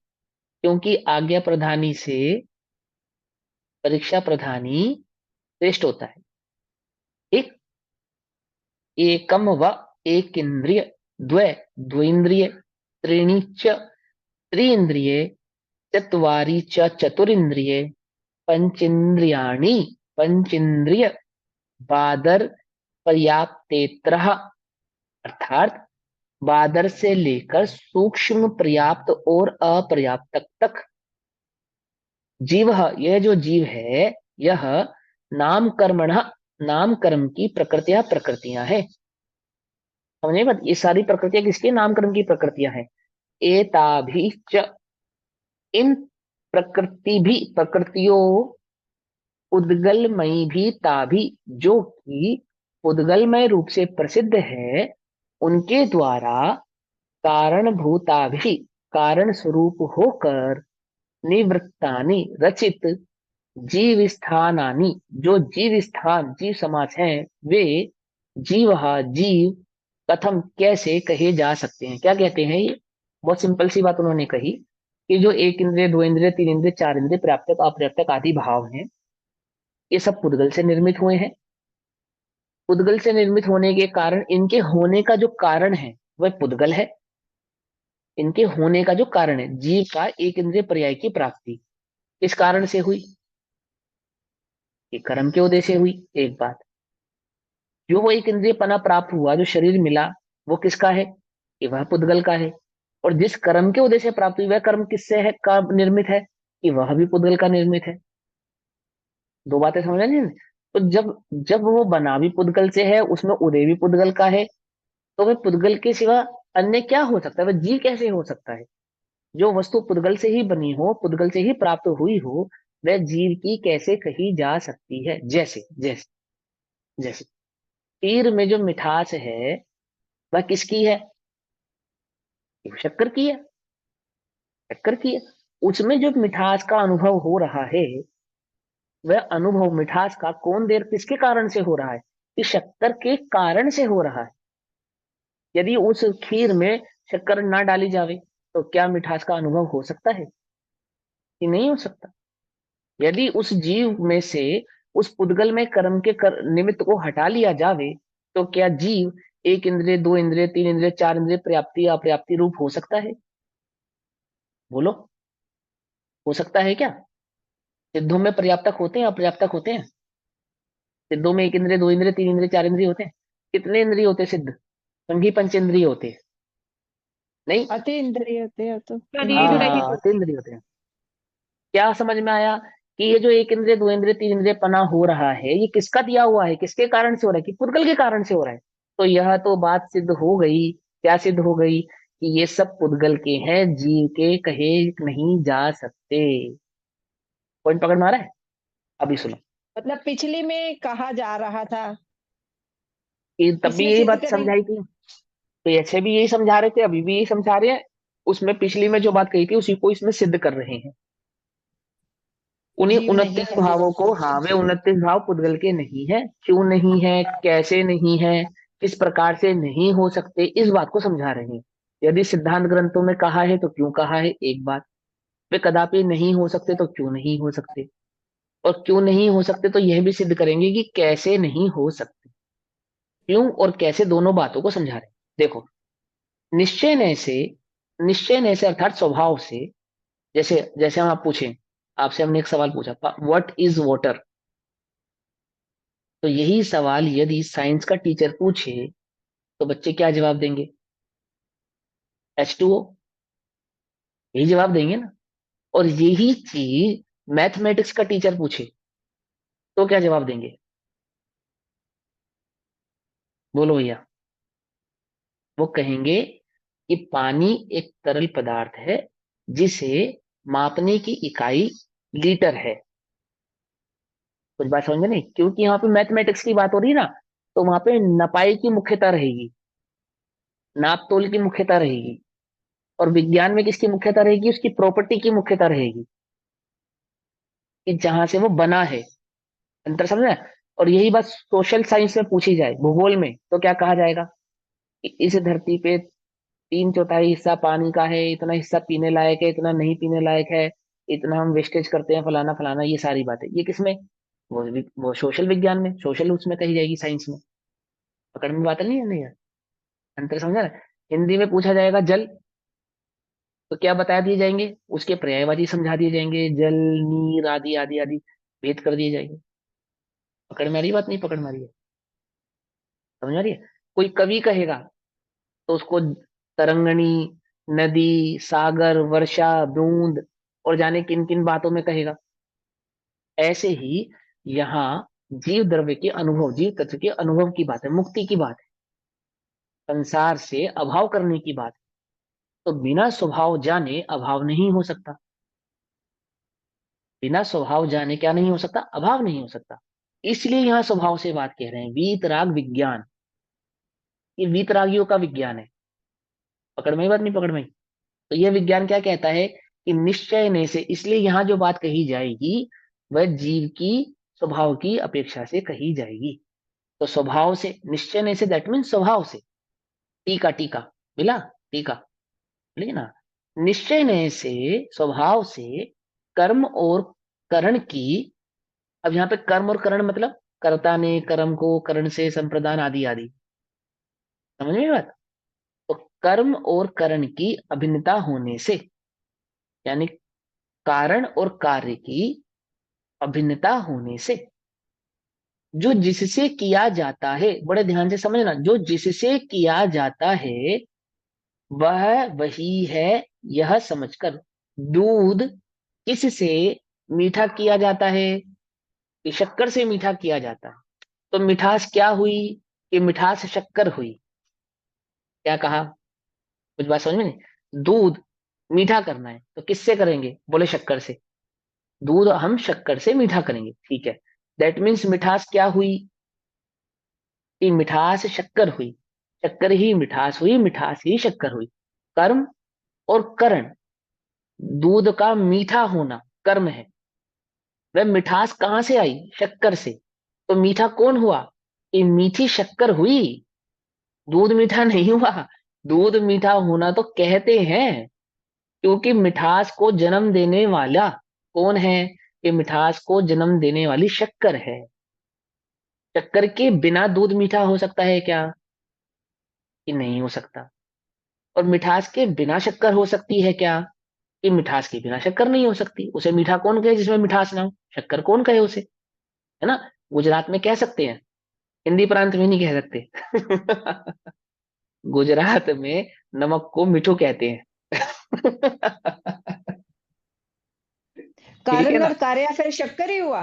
क्योंकि आज्ञा प्रधानी से परीक्षा प्रधानी श्रेष्ठ होता है। एक एकम व एक इंद्रिय, द्वय द्वेन्द्रिय, त्रीणि च त्रिंद्रिय, चत्वारि च चतुरिंद्रिय, पंचेन्द्रियाणि पंचेन्द्रिय, बादर पर्याप्तेत्र, अर्थात बादर से लेकर सूक्ष्म पर्याप्त और अपर्याप्त तक। जीव, यह जो जीव है, यह नाम कर्मण, नाम कर्म की प्रकृतियां हैं। समझे बात? ये सारी प्रकृतियां किसकी? नाम कर्म की प्रकृतियां हैं। एताभि च, इन प्रकृतियों, उद्गलमयी भी ताभी, जो कि उद्गलमय रूप से प्रसिद्ध है, उनके द्वारा कारणभूताभि, कारण स्वरूप होकर, निवृत्तानि रचित, जीव स्थानानि, जो जीव स्थान जीव समाज हैं, वे जीव, जीव कथम, कैसे कहे जा सकते हैं? क्या कहते हैं ये? बहुत सिंपल सी बात उन्होंने कही कि जो एक इंद्रिय, दो इंद्रिय, तीन इंद्रिय, चार इंद्रिय, प्राप्तक अप्राप्तक आदि भाव हैं, ये सब पुद्गल से निर्मित हुए हैं। पुद्गल से निर्मित होने के कारण, इनके होने का जो कारण है वह पुद्गल है। इनके होने का जो कारण है, जीव का एक इंद्रिय पर्याय की प्राप्ति किस कारण से हुई? कि कर्म के उदय से हुई। एक बात, जो वो एक इंद्रिय पना प्राप्त हुआ, जो शरीर मिला, वो किसका है? कि वह पुद्गल का है। और जिस कर्म के उदय से प्राप्त हुई, वह कर्म किससे है, का निर्मित है? कि वह भी पुद्गल का निर्मित है। दो बातें समझ रहे हैं? तो जब जब वो बना भी पुद्गल से है, उसमें उदय भी पुद्गल का है, तो वह पुद्गल के सिवा अन्य क्या हो सकता है? वह जीव कैसे हो सकता है? जो वस्तु पुद्गल से ही बनी हो, पुद्गल से ही प्राप्त हुई हो, वह जीव की कैसे कही जा सकती है? जैसे जैसे जैसे खीर में जो मिठास है, वह किसकी है? ये शक्कर की है, शक्कर की है। उसमें जो मिठास का अनुभव हो रहा है, वह अनुभव मिठास का कौन देर किसके कारण से हो रहा है? कि शक्कर के कारण से हो रहा है। यदि उस खीर में शक्कर ना डाली जावे, तो क्या मिठास का अनुभव हो सकता है? कि नहीं हो सकता। यदि उस जीव में से उस पुद्गल में कर्म के निमित्त को हटा लिया जावे, तो क्या जीव एक इंद्रिय, दो इंद्रिय, तीन इंद्रिय, चार इंद्रिय, पर्याप्ति अपर्याप्ति रूप हो सकता है? बोलो, हो सकता है क्या? सिद्धों में पर्याप्तक होते हैं, अपर्याप्तक होते हैं? सिद्धों में एक इंद्रिय, दो इंद्रिय, तीन इंद्रिय, चार इंद्रिय होते हैं? कितने इंद्रिय होते हैं सिद्ध? संघी पंचेंद्रिय होते हैं? नहीं, अति इंद्रिय होते हैं तो शरीर रहित हाँ, तीन इंद्रिय होते हैं। क्या समझ में आया? कि ये जो एक इंद्रिय, दो इंद्रिय, तीन इंद्रिय पना हो रहा है, ये किसका दिया हुआ है? किसके कारण से हो रहा है? कि पुद्गल के कारण से हो रहा है। तो यह तो बात सिद्ध हो गई। क्या सिद्ध हो गई? कि ये सब पुद्गल के हैं, जीव के कहे नहीं जा सकते। पॉइंट पकड़ में आ रहा है? अभी सुनो, मतलब पिछली में कहा जा रहा था, कि तब भी इसमें यही सिद्ध बात करने। समझाई थी, तो ऐसे भी यही समझा रहे थे, अभी भी यही समझा रहे हैं। उसमें पिछली में जो बात कही थी, उसी को इसमें सिद्ध कर रहे हैं। उन्हीं जीव नहीं 29 है। भावों को, हाँ, वे 29 भाव पुद्गल के नहीं है। क्यों नहीं है, कैसे नहीं है, किस प्रकार से नहीं हो सकते, इस बात को समझा रहे हैं। यदि सिद्धांत ग्रंथों में कहा है तो क्यों कहा है, एक बात। वे कदापि नहीं हो सकते तो क्यों नहीं हो सकते, और क्यों नहीं हो सकते तो यह भी सिद्ध करेंगे कि कैसे नहीं हो सकते। क्यों और कैसे, दोनों बातों को समझा रहे हैं। देखो, निश्चय से अर्थात स्वभाव से, जैसे जैसे हम आप पूछें, आपसे हमने एक सवाल पूछा, व्हाट इज वाटर? तो यही सवाल यदि साइंस का टीचर पूछे, तो बच्चे क्या जवाब देंगे? H2O, यही जवाब देंगे ना। और यही चीज मैथमेटिक्स का टीचर पूछे तो क्या जवाब देंगे? बोलो भैया। वो कहेंगे कि पानी एक तरल पदार्थ है जिसे मापने की इकाई लीटर है। कुछ बात समझ में नहीं? क्योंकि यहाँ पे मैथमेटिक्स की बात हो रही है ना, तो वहां पे नपाई की मुख्यता रहेगी, नाप तोल की मुख्यता रहेगी। और विज्ञान में किसकी मुख्यता रहेगी? उसकी प्रॉपर्टी की मुख्यता रहेगी, कि जहां से वो बना है। अंतर समझ रहे हैं? और यही बात सोशल साइंस में पूछी जाए, भूगोल में, तो क्या कहा जाएगा कि इस धरती पे 3/4 हिस्सा पानी का है, इतना हिस्सा पीने लायक है, इतना नहीं पीने लायक है, इतना हम वेस्टेज करते हैं, फलाना फलाना, ये सारी बातें। ये किसमें? वो सोशल विज्ञान में, सोशल उसमें कही जाएगी, साइंस में। पकड़ में बात नहीं है? नहीं है? अंतर समझा ना? हिंदी में पूछा जाएगा जल, तो क्या बता दिए जाएंगे? उसके पर्यायवाची समझा दिए जाएंगे, जल, नीर, आदि आदि आदि भेद कर दिए जाएंगे। पकड़ में आ रही बात? नहीं पकड़ में आ रही है? समझ आ रही है? कोई कवि कहेगा तो उसको तरंगणी, नदी, सागर, वर्षा, बूंद, और जाने किन किन बातों में कहेगा। ऐसे ही यहाँ जीव द्रव्य के अनुभव, जीव तत्व के अनुभव की बात है, मुक्ति की बात है, संसार से अभाव करने की बात है। तो बिना स्वभाव जाने अभाव नहीं हो सकता। बिना स्वभाव जाने क्या नहीं हो सकता? अभाव नहीं हो सकता। इसलिए यहाँ स्वभाव से बात कह रहे हैं, वीतराग विज्ञान। ये वीतरागियों का विज्ञान है। पकड़ में ही बात? नहीं पकड़ में ही? तो यह विज्ञान क्या कहता है कि निश्चय से, इसलिए यहाँ जो बात कही जाएगी वह जीव की स्वभाव की अपेक्षा से कही जाएगी। तो स्वभाव से, निश्चय से, दैट मीन स्वभाव से। टीका टीका मिला? टीका मिली ना? निश्चय से, स्वभाव से, कर्म और करण की। अब यहाँ पे कर्म और करण मतलब कर्ता ने कर्म को करण से संप्रदान आदि आदि। समझ में बात? तो कर्म और करण की अभिन्नता होने से, यानी कारण और कार्य की अभिन्नता होने से, जो जिससे किया जाता है, बड़े ध्यान से समझना, जो जिससे किया जाता है वह वही है, यह समझकर। दूध किससे मीठा किया जाता है? कि शक्कर से मीठा किया जाता है। तो मिठास क्या हुई? कि मिठास शक्कर हुई। क्या कहा? कुछ बात समझ में नहीं? दूध मीठा करना है तो किससे करेंगे? बोले शक्कर से। दूध हम शक्कर से मीठा करेंगे, ठीक है। दैट मीन्स मिठास क्या हुई? कि मिठास शक्कर हुई, शक्कर ही मिठास हुई, मिठास ही शक्कर हुई। कर्म और करण, दूध का मीठा होना कर्म है। वह मिठास कहां से आई? शक्कर से। तो मीठा कौन हुआ? कि मीठी शक्कर हुई, दूध मीठा नहीं हुआ। दूध मीठा होना तो कहते हैं, क्योंकि मिठास को जन्म देने वाला कौन है? कि मिठास को जन्म देने वाली शक्कर है। शक्कर के बिना दूध मीठा हो सकता है क्या? कि नहीं हो सकता। और मिठास के बिना शक्कर हो सकती है क्या? कि मिठास के बिना शक्कर नहीं हो सकती। उसे मीठा कौन कहे जिसमें मिठास ना हो? शक्कर कौन कहे उसे? है ना? गुजरात में कह सकते हैं, हिंदी प्रांत में नहीं कह सकते। गुजरात में नमक को मिठू कहते हैं। ठीक है कारण ना? और कार्य फिर शक्कर ही हुआ।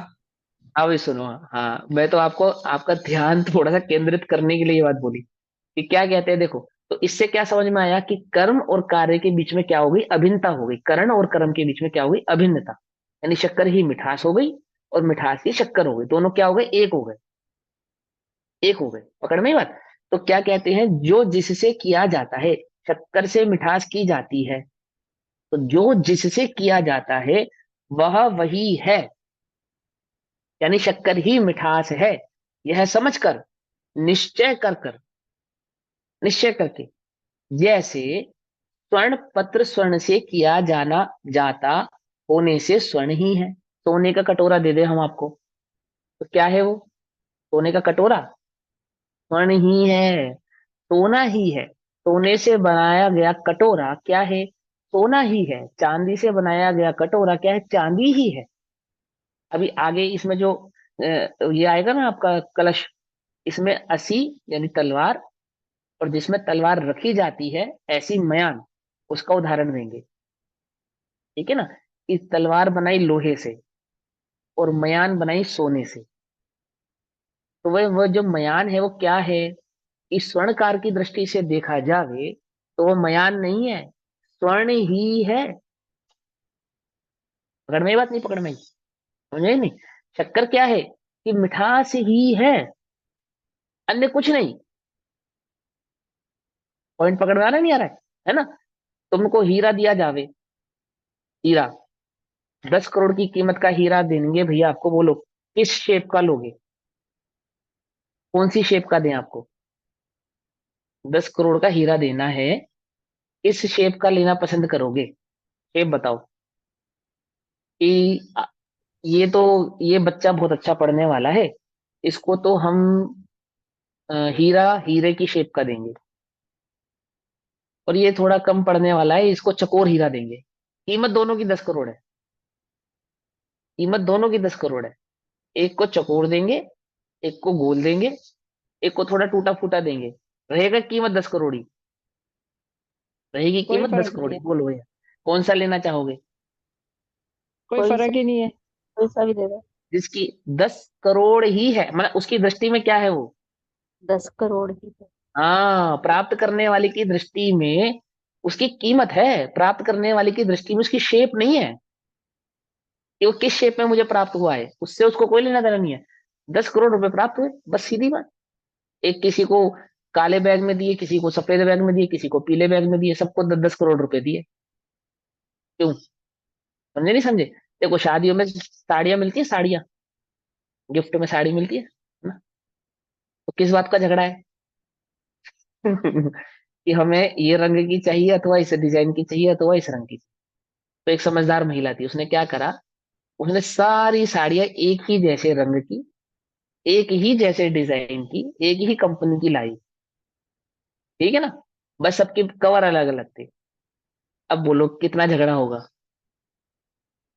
अब सुनो, हाँ, मैं तो आपको आपका ध्यान थोड़ा सा केंद्रित करने के लिए ये बात बोली कि क्या कहते हैं। देखो, तो इससे क्या समझ में आया कि कर्म और कार्य के बीच में क्या हो गई? अभिन्नता हो गई। करण और कर्म के बीच में क्या हो गई? अभिन्नता। यानी शक्कर ही मिठास हो गई और मिठास ही शक्कर हो गई। दोनों क्या हो गए? एक हो गए। एक हो गए। पकड़ में ही बात? तो क्या कहते हैं? जो जिससे किया जाता है, शक्कर से मिठास की जाती है, तो जो जिससे किया जाता है वह वही है, यानी शक्कर ही मिठास है, यह समझकर, निश्चय कर कर, निश्चय करके। जैसे स्वर्ण पत्र स्वर्ण से किया जाना जाता होने से स्वर्ण ही है। सोने का कटोरा दे दे हम आपको, तो क्या है वो? सोने का कटोरा स्वर्ण ही है, सोना ही है। सोने से बनाया गया कटोरा क्या है? सोना ही है। चांदी से बनाया गया कटोरा क्या है? चांदी ही है। अभी आगे इसमें जो ये आएगा ना आपका कलश, इसमें असी यानी तलवार, और जिसमें तलवार रखी जाती है ऐसी मयान, उसका उदाहरण देंगे। ठीक है ना? कि तलवार बनाई लोहे से, और मयान बनाई सोने से। तो वह जो मयान है वो क्या है? इस स्वर्णकार की दृष्टि से देखा जावे तो वो मयान नहीं है, स्वर्ण ही है। पकड़ में ही बात नहीं? पकड़ में ही समझे नहीं? शक्कर क्या है कि मिठास ही है, अन्य कुछ नहीं। पॉइंट पकड़ में आ रहा है नहीं आ रहा है ना? तुमको हीरा दिया जावे, हीरा 10 करोड़ की कीमत का हीरा देंगे भैया आपको, बोलो किस शेप का लोगे? कौन सी शेप का दें आपको? 10 करोड़ का हीरा देना है, किस शेप का लेना पसंद करोगे? शेप बताओ। कि ये तो, ये बच्चा बहुत अच्छा पढ़ने वाला है, इसको तो हम हीरा हीरे की शेप का देंगे। और ये थोड़ा कम पढ़ने वाला है, इसको चकोर हीरा देंगे। कीमत दोनों की 10 करोड़ है, कीमत दोनों की 10 करोड़ है। एक को चकोर देंगे, एक को गोल देंगे, एक को थोड़ा टूटा फूटा देंगे, रहेगा कीमत 10 करोड़ ही, रहेगी कोई कीमत दस फर्क करोड़ नहीं ही। है, बोलो भैया कौन सा लेना चाहोगे? कोई कोई सा, फर्क ही नहीं है। कोई सा भी दे दो। जिसकी 10 करोड़ ही है, मतलब उसकी दृष्टि में क्या है वो? 10 करोड़ ही तो। हाँ, प्राप्त करने वाले की दृष्टि में उसकी कीमत है, प्राप्त करने वाले की दृष्टि में उसकी शेप नहीं है कि वो किस शेप में मुझे प्राप्त हुआ है, उससे उसको कोई लेना देना नहीं है। 10 करोड़ रुपए प्राप्त हुए, बस सीधी बात। एक किसी को काले बैग में दिए, किसी को सफेद बैग में दिए, किसी को पीले बैग में दिए, सबको 10 10 करोड़ रुपए दिए। क्यों? समझे नहीं समझे? देखो शादियों में साड़ियां मिलती है, साड़ियां गिफ्ट में साड़ी मिलती है ना? तो किस बात का झगड़ा है? कि हमें ये रंग की चाहिए अथवा इस डिजाइन की चाहिए अथवा इस रंग की। तो एक समझदार महिला थी, उसने क्या करा, उसने सारी साड़ियां एक ही जैसे रंग की, एक ही जैसे डिजाइन की, एक ही कंपनी की लाई। ठीक है ना? बस सबके कवर अलग अलग थे। अब बोलो कितना झगड़ा होगा?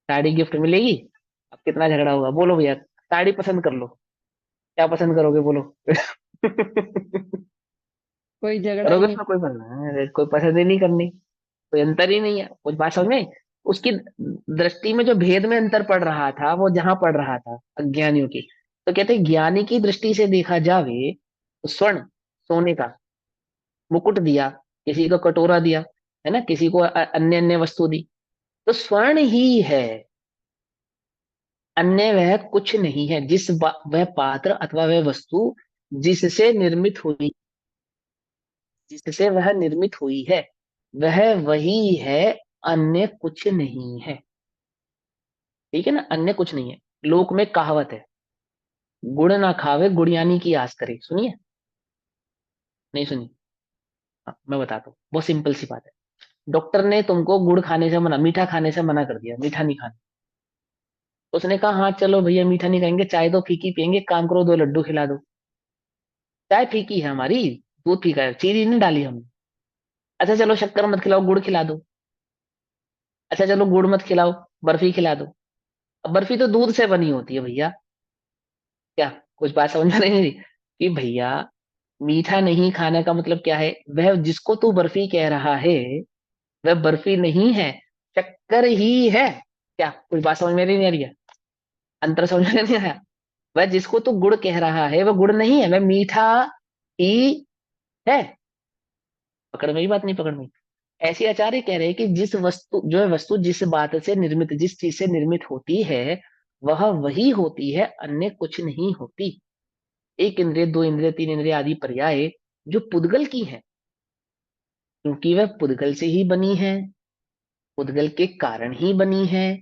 साड़ी गिफ्ट मिलेगी, अब कितना झगड़ा होगा? बोलो भैया, साड़ी पसंद कर लो, क्या पसंद करोगे बोलो? कोई झगड़ा ही करोगे नहीं। उसमें कोई अरे कोई पसंद ही नहीं करनी, कोई अंतर ही नहीं है। कुछ बात समझ में? उसकी दृष्टि में जो भेद में अंतर पड़ रहा था वो जहां पड़ रहा था अज्ञानियों की। तो कहते हैं ज्ञानी की दृष्टि से देखा जावे तो स्वर्ण, सोने का मुकुट दिया, किसी को कटोरा दिया, है ना, किसी को अन्य अन्य वस्तु दी, तो स्वर्ण ही है, अन्य वह कुछ नहीं है। वह पात्र अथवा वह वस्तु जिससे निर्मित हुई, जिससे वह निर्मित हुई है, वह वही है, अन्य कुछ नहीं है। ठीक है ना? अन्य कुछ नहीं है। लोक में कहावत है, गुड़ ना खावे गुड़ियानी की आस करे, सुनिए? नहीं सुनी? हाँ, मैं बताता हूँ, बहुत सिंपल सी बात है। डॉक्टर ने तुमको गुड़ खाने से मना, मीठा खाने से मना कर दिया, मीठा नहीं खाना। तो उसने कहा हाँ चलो भैया मीठा नहीं खाएंगे, चाय तो फीकी पियेंगे, काम करो 2 लड्डू खिला दो। चाय फीकी है हमारी, दूध फीका है, चीनी नहीं डाली हमने। अच्छा चलो शक्कर मत खिलाओ, गुड़ खिला दो। अच्छा चलो गुड़ मत खिलाओ, बर्फी खिला दो। अब बर्फी तो दूध से बनी होती है भैया। क्या कुछ बात समझ में नहीं रही? कि भैया मीठा नहीं खाने का मतलब क्या है? वह जिसको तू बर्फी कह रहा है वह बर्फी नहीं है, शक्कर ही है। क्या कुछ बात समझ में नहीं आ रही है? अंतर समझ में नहीं आया? वह जिसको तू गुड़ कह रहा है वह गुड़ नहीं है, वह मीठा ही है। पकड़ में ही बात नहीं? पकड़ में? ऐसे आचार्य कह रहे हैं कि जिस वस्तु, जो है वस्तु जिस बात से निर्मित, जिस चीज से निर्मित होती है वह वही होती है, अन्य कुछ नहीं होती। एक इंद्रिय, दो इंद्रिय, तीन इंद्रिय आदि पर्याय जो पुद्गल की है, क्योंकि वह पुद्गल से ही बनी है, पुद्गल के कारण ही बनी है,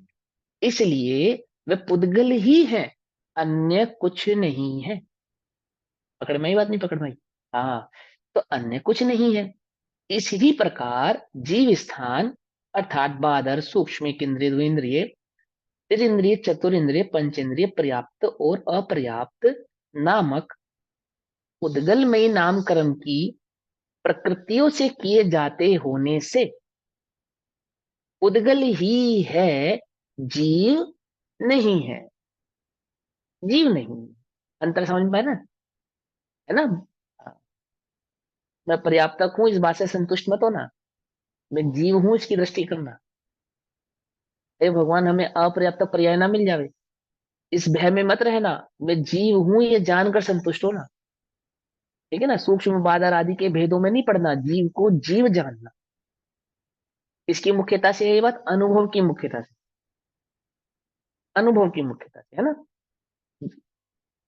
इसलिए वह पुद्गल ही है, अन्य कुछ नहीं है। पकड़ में ही बात नहीं? पकड़ में ही? हाँ, तो अन्य कुछ नहीं है। इसी प्रकार जीव स्थान अर्थात बादर, सूक्ष्म इंद्रिय, द्विंद्रिय, त्रिंद्रिय, चतुरिंद्रिय, पंचेंद्रिय, पर्याप्त और अपर्याप्त नामक उद्गलमयी नामकरण की प्रकृतियों से किए जाते होने से उद्गल ही है, जीव नहीं है। जीव नहीं। अंतर समझ में आया ना? है ना? मैं पर्याप्तक हूं इस बात से संतुष्ट मत हो ना, मैं जीव हूं इसकी दृष्टि करना। हे भगवान हमें अपर्याप्त पर्याय ना मिल जावे, इस भय में मत रहना, मैं जीव हूं ये जानकर संतुष्ट हो ना। ठीक है ना, सूक्ष्म बादर आदि के भेदों में नहीं पड़ना, जीव को जीव जानना। इसकी मुख्यता से है ये बात, अनुभव की मुख्यता से, अनुभव की मुख्यता से, है ना।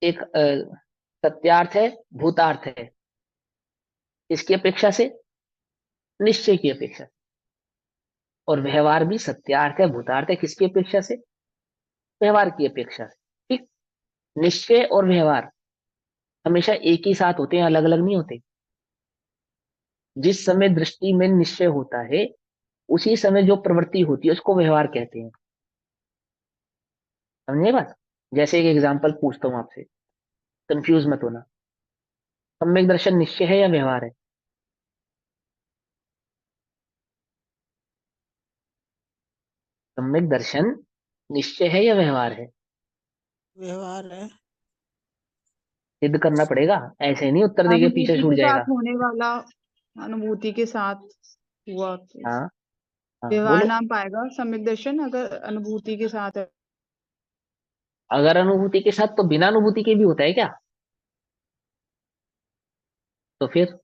एक सत्यार्थ है, भूतार्थ है, इसकी अपेक्षा से, निश्चय की अपेक्षा से। और व्यवहार भी सत्यार्थ है, भूतार्थ है, किसकी अपेक्षा से, व्यवहार की अपेक्षा से। ठीक। निश्चय और व्यवहार हमेशा एक ही साथ होते हैं, अलग अलग नहीं होते। जिस समय दृष्टि में निश्चय होता है, उसी समय जो प्रवृत्ति होती है उसको व्यवहार कहते हैं। समझे बात। जैसे एक एग्जांपल पूछता हूं आपसे, कंफ्यूज मत होना। सम्यक दर्शन निश्चय है या व्यवहार है? सम्यक दर्शन निश्चय है या व्यवहार है? व्यवहार है। सिद्ध करना पड़ेगा, ऐसे नहीं उत्तर देके पीछे अनुभूति छूट के साथ जाएगा। होने वाला, अनुभूति के साथ हुआ तो हाँ हाँ व्यवहार बोलो। नाम पाएगा सम्यक दर्शन, अगर अनुभूति के साथ है। अगर अनुभूति के साथ, तो बिना अनुभूति के भी होता है क्या? तो फिर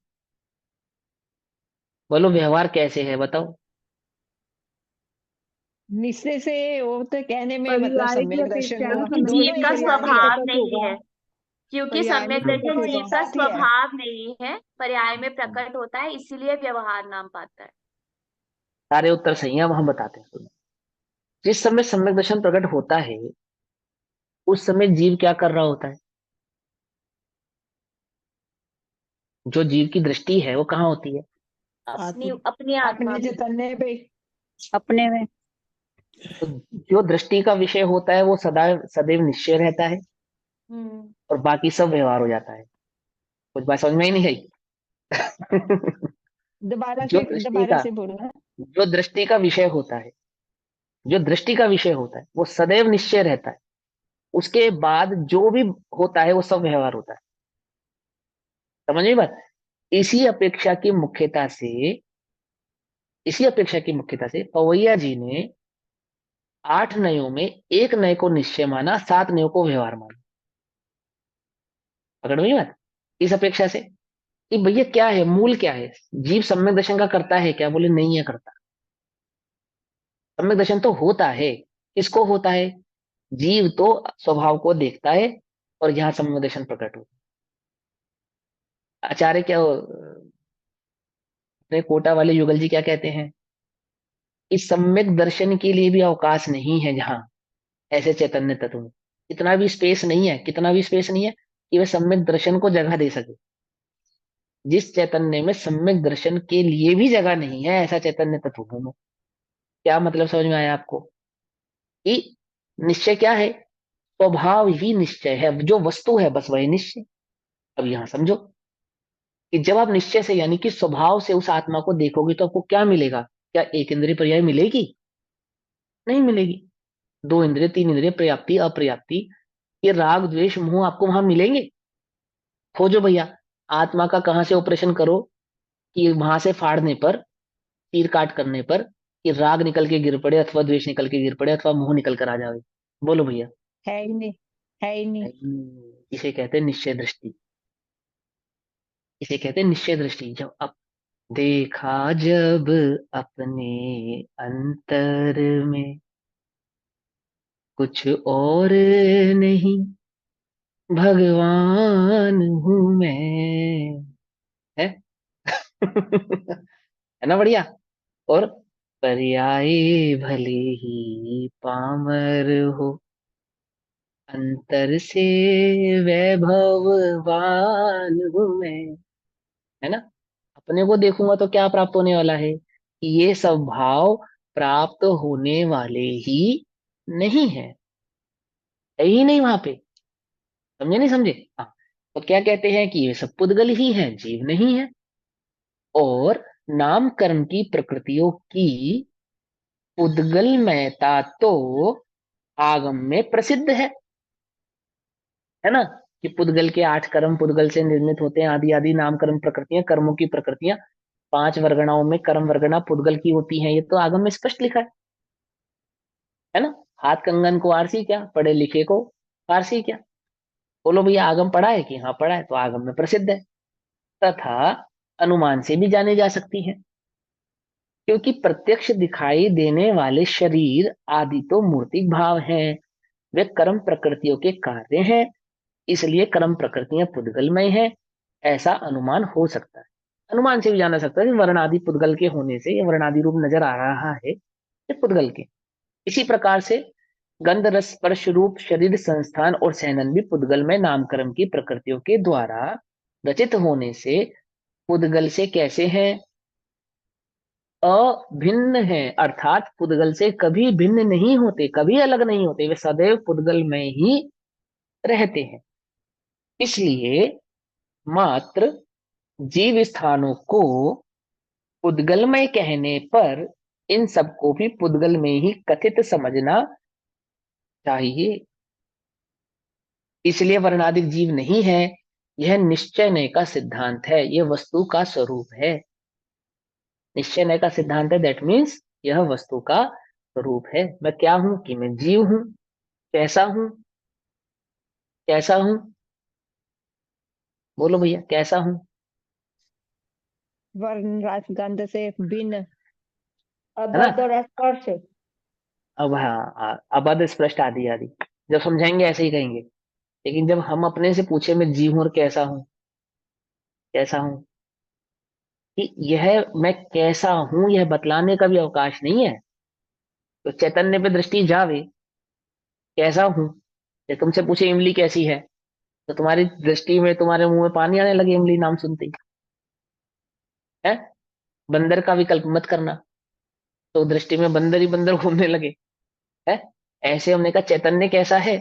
बोलो व्यवहार कैसे है, बताओ। निश्चय से वो तो कहने में मतलब पर्याय की सम्यक दर्शन अपेक्षा वो क्योंकि दोनों जीव ही का पर्याय में है। स्वभाव प्रकट नहीं होगा। है, क्योंकि पर्याय में सम्यक प्रकट दर्शन होगा। जीव का बात ही है। स्वभाव नहीं है, पर्याय में प्रकट होता है, इसीलिए व्यवहार नाम पाता है। सारे उत्तर सही है, अब हम बताते हैं तुम्हें। जिस समय सम्यक दर्शन प्रकट होता है, उस समय जीव क्या कर रहा होता है? जो जीव की दृष्टि है वो कहाँ होती है? अपनी आत्म अपनी आत्मा अपने में। चैतन्य पे। अपने में। तो जो दृष्टि का विषय होता है वो सदा सदैव निश्चय रहता है, हम्म। और बाकी सब व्यवहार हो जाता है। कुछ बात समझ में ही नहीं आई? जो दृष्टि दोबारा का से बोलना। जो दृष्टि का विषय होता है, जो दृष्टि का विषय होता है वो सदैव निश्चय रहता है, उसके बाद जो भी होता है वो सब व्यवहार होता है। समझ में बात। इसी अपेक्षा की मुख्यता से, इसी अपेक्षा की मुख्यता से पवैया जी ने 8 नयों में एक नय को निश्चय माना, 7 नयों को व्यवहार माना। पकड़ में बात। इस अपेक्षा से कि भैया क्या है, मूल क्या है, जीव सम्यक दर्शन का करता है क्या? बोले नहीं है करता। सम्यक दर्शन तो होता है, किसको होता है? जीव तो स्वभाव को देखता है, और यहाँ सम्यक दर्शन प्रकट होता है। आचार्य क्या अपने कोटा वाले युगल जी क्या कहते हैं? इस सम्यक दर्शन के लिए भी अवकाश नहीं है जहां ऐसे चैतन्य तत्व में। इतना भी स्पेस नहीं है, कितना भी स्पेस नहीं है कि वह सम्यक दर्शन को जगह दे सके। जिस चैतन्य में सम्यक दर्शन के लिए भी जगह नहीं है, ऐसा चैतन्य तत्व हूं मैं। क्या मतलब समझ में आया आपको? कि निश्चय क्या है? स्वभाव ही निश्चय है, जो वस्तु है बस वही निश्चय। अब यहां समझो कि जब आप निश्चय से यानी कि स्वभाव से उस आत्मा को देखोगे तो आपको क्या मिलेगा? क्या एक इंद्रिय पर्याय मिलेगी? नहीं मिलेगी। 2 इंद्रिय, 3 इंद्रिय, पर्याप्ति अपर्याप्ति, ये राग द्वेष मोह आपको वहां मिलेंगे? खोजो भैया। आत्मा का कहां से ऑपरेशन करो कि वहां से फाड़ने पर, तीर काट करने पर, कि राग निकल के गिर पड़े, अथवा द्वेष निकल के गिर पड़े, अथवा मोह निकल कर आ जावे? बोलो भैया। है ही नहीं, है ही नहीं। इसे कहते हैं निश्चय दृष्टि। इसे कहते हैं निश्चय दृष्टि। जब अब देखा, जब अपने अंतर में कुछ और नहीं, भगवान हूं मैं। है। है ना बढ़िया। और पर्याय भले ही पामर हो, अंतर से वैभववान हूं मैं। है ना। अपने को देखूंगा तो क्या प्राप्त होने वाला है? कि ये सब भाव प्राप्त होने वाले ही नहीं है ही नहीं वहां पे। समझे नहीं समझे? हाँ। तो क्या कहते हैं कि ये सब पुद्गल ही है, जीव नहीं है। और नामकरण की प्रकृतियों की पुद्गलमयता तो आगम में प्रसिद्ध है ना। कि पुद्गल के 8 कर्म पुद्गल से निर्मित होते हैं, आदि आदि नामकरण प्रकृतियां, कर्मों की प्रकृतियां 5 वर्गणाओं में कर्म वर्गणा पुद्गल की होती है, ये तो आगम में स्पष्ट लिखा है ना। हाथ कंगन को आरसी क्या, पढ़े लिखे को फारसी क्या? बोलो भैया आगम पढ़ा है कि हाँ पढ़ा है, तो आगम में प्रसिद्ध है। तथा अनुमान से भी जाने जा सकती है, क्योंकि प्रत्यक्ष दिखाई देने वाले शरीर आदि तो मूर्तिक भाव हैं, वे कर्म प्रकृतियों के कार्य हैं, इसलिए कर्म प्रकृतियां पुद्गलमय हैं, ऐसा अनुमान हो सकता है। अनुमान से भी जाना सकता है कि वर्ण आदि पुद्गल के होने से ये वर्ण आदि रूप नजर आ रहा है, ये पुद्गल के। इसी प्रकार से गंध रस स्पर्श रूप शरीर संस्थान और सहनन भी पुद्गलमय नामकर्म की प्रकृतियों के द्वारा रचित होने से पुद्गल से कैसे हैं? अभिन्न है, अर्थात पुद्गल से कभी भिन्न नहीं होते, कभी अलग नहीं होते, वे सदैव पुद्गल में ही रहते हैं। इसलिए मात्र जीव स्थानों को पुद्गलमय कहने पर इन सबको भी पुद्गल में ही कथित समझना चाहिए। इसलिए वर्णादिक जीव नहीं है, यह निश्चय नय का सिद्धांत है, यह वस्तु का स्वरूप है। निश्चय नय का सिद्धांत है, दैट मीन्स यह वस्तु का स्वरूप है। मैं क्या हूं? कि मैं जीव हूं। कैसा हूं? कैसा हूं? बोलो भैया कैसा हूं? वर्ण रस गंध से भिन्न। है ना? अबद्ध और स्पर्श। अब हाँ, अबद्ध स्पष्ट आदि आदि जब समझाएंगे ऐसे ही कहेंगे, लेकिन जब हम अपने से पूछे मैं जीव हूं और कैसा हूं, कैसा हूं, कि यह मैं कैसा हूं यह बतलाने का भी अवकाश नहीं है। तो चैतन्य पे दृष्टि जावे, कैसा हूं। ये तुमसे पूछे इमली कैसी है, तो तुम्हारी दृष्टि में, तुम्हारे मुंह में पानी आने लगे इमली नाम सुनते ही, है? बंदर का विकल्प मत करना, तो दृष्टि में बंदर ही बंदर घूमने लगे, है? ऐसे हमने कहा चैतन्य कैसा है,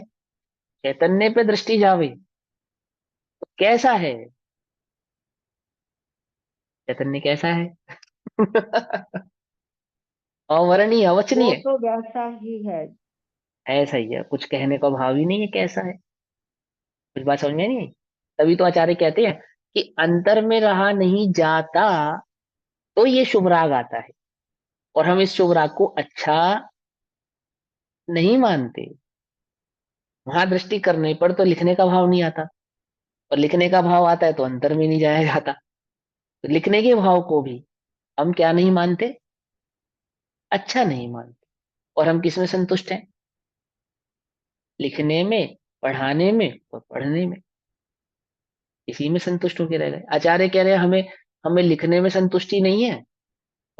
चैतन्य पे दृष्टि जावे तो कैसा है, चैतन्य कैसा है? अवर्णीय वो अवचनीय, तो वैसा ही है। ऐसा ही है, कुछ कहने का भाव ही नहीं है कैसा है। कुछ बात समझ में नहीं आई? तभी तो आचार्य कहते हैं कि अंतर में रहा नहीं जाता तो ये शुभ राग आता है, और हम इस शुभ राग को अच्छा नहीं मानते। वहां दृष्टि करने पर तो लिखने का भाव नहीं आता, और लिखने का भाव आता है तो अंतर में नहीं जाया जाता। तो लिखने के भाव को भी हम क्या नहीं मानते? अच्छा नहीं मानते। और हम किसमें संतुष्ट हैं? लिखने में, पढ़ाने में और पढ़ने में, इसी में संतुष्ट होकर रह गए। आचार्य कह रहे हैं हमें हमें लिखने में संतुष्टि नहीं है,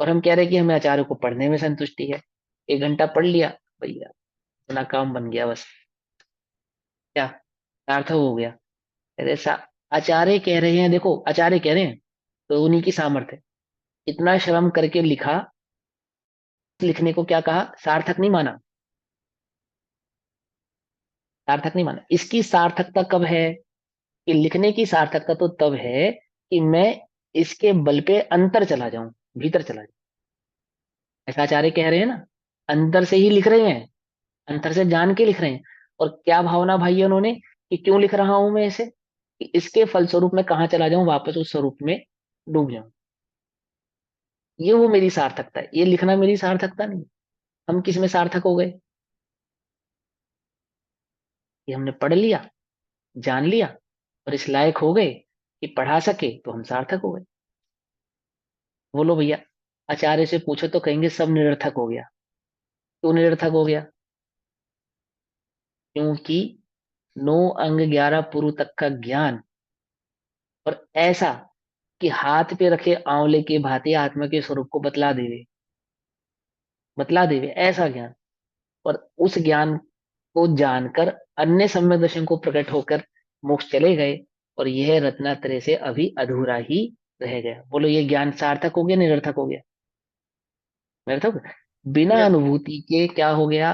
और हम कह रहे हैं कि हमें आचार्य को पढ़ने में संतुष्टि है। 1 घंटा पढ़ लिया भैया, अपना काम बन गया, बस क्या सार्थक हो गया। अरे आचार्य कह रहे हैं, देखो आचार्य कह रहे हैं तो उन्हीं की सामर्थ्य है। इतना श्रम करके लिखा, लिखने को क्या कहा? सार्थक नहीं माना, सार्थक नहीं माना। इसकी सार्थकता कब है? कि लिखने की सार्थकता तो तब है कि मैं इसके बल पे अंतर चला जाऊं, भीतर चला जाऊं। ऐसा आचार्य कह रहे हैं ना, अंतर से ही लिख रहे हैं, अंतर से जान के लिख रहे हैं। और क्या भावना भाई है उन्होंने, कि क्यों लिख रहा हूं मैं इसे, कि इसके फलस्वरूप मैं कहाँ चला जाऊं, वापस उस स्वरूप में डूब जाऊं। ये वो मेरी सार्थकता है, ये लिखना मेरी सार्थकता नहीं। हम किस में सार्थक हो गए? कि हमने पढ़ लिया, जान लिया, और इस लायक हो गए कि पढ़ा सके, तो हम सार्थक हो गए। बोलो भैया, आचार्य से पूछो तो कहेंगे सब निरर्थक हो गया। क्यों निरर्थक हो गया? क्योंकि 9 अंग 11 पुरु तक का ज्ञान, और ऐसा कि हाथ पे रखे आंवले के भांति आत्मा के स्वरूप को बतला देवे ऐसा ज्ञान, और उस ज्ञान को जानकर अन्य सम्यक दर्शन को प्रकट होकर मोक्ष चले गए, और यह रत्नात्रय से अभी अधूरा ही रह गया। बोलो ये ज्ञान सार्थक हो गया निरर्थक हो गया? निरर्थक। बिना अनुभूति के क्या हो गया?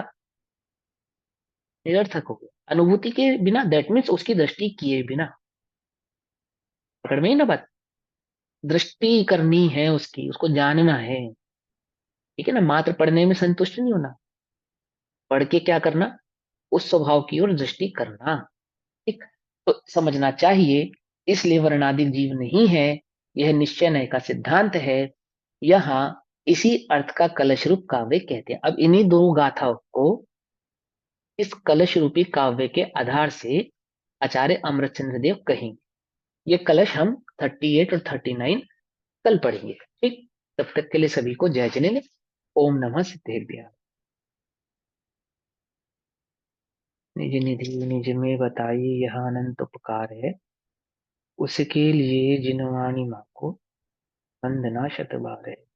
निरर्थक हो गया। अनुभूति के बिना, दैट मीन्स उसकी दृष्टि किए बिना। पकड़ में ही ना बात? दृष्टि करनी है उसकी, उसको जानना है, ठीक है ना? मात्र पढ़ने में संतुष्ट नहीं होना, पढ़ के क्या करना? उस स्वभाव की ओर दृष्टि करना। ठीक, तो समझना चाहिए। इसलिए वर्णादि जीव नहीं है, यह निश्चय नय का सिद्धांत है। यहाँ इसी अर्थ का कलश रूप काव्य कहते हैं। अब इन्हीं दो गाथाओं को इस कलश रूपी काव्य के आधार से आचार्य अमरचंद्र देव कहेंगे। ये कलश हम 38 और 39 कल पढ़ेंगे। ठीक, तब तक के लिए सभी को जय जिनेन्द्र। ओम नमः सिद्धेभ्यः। निज निधि निज में बताई यह अनंत उपकार है, उसके लिए जिनवाणी माँ को वंदना शत बार है।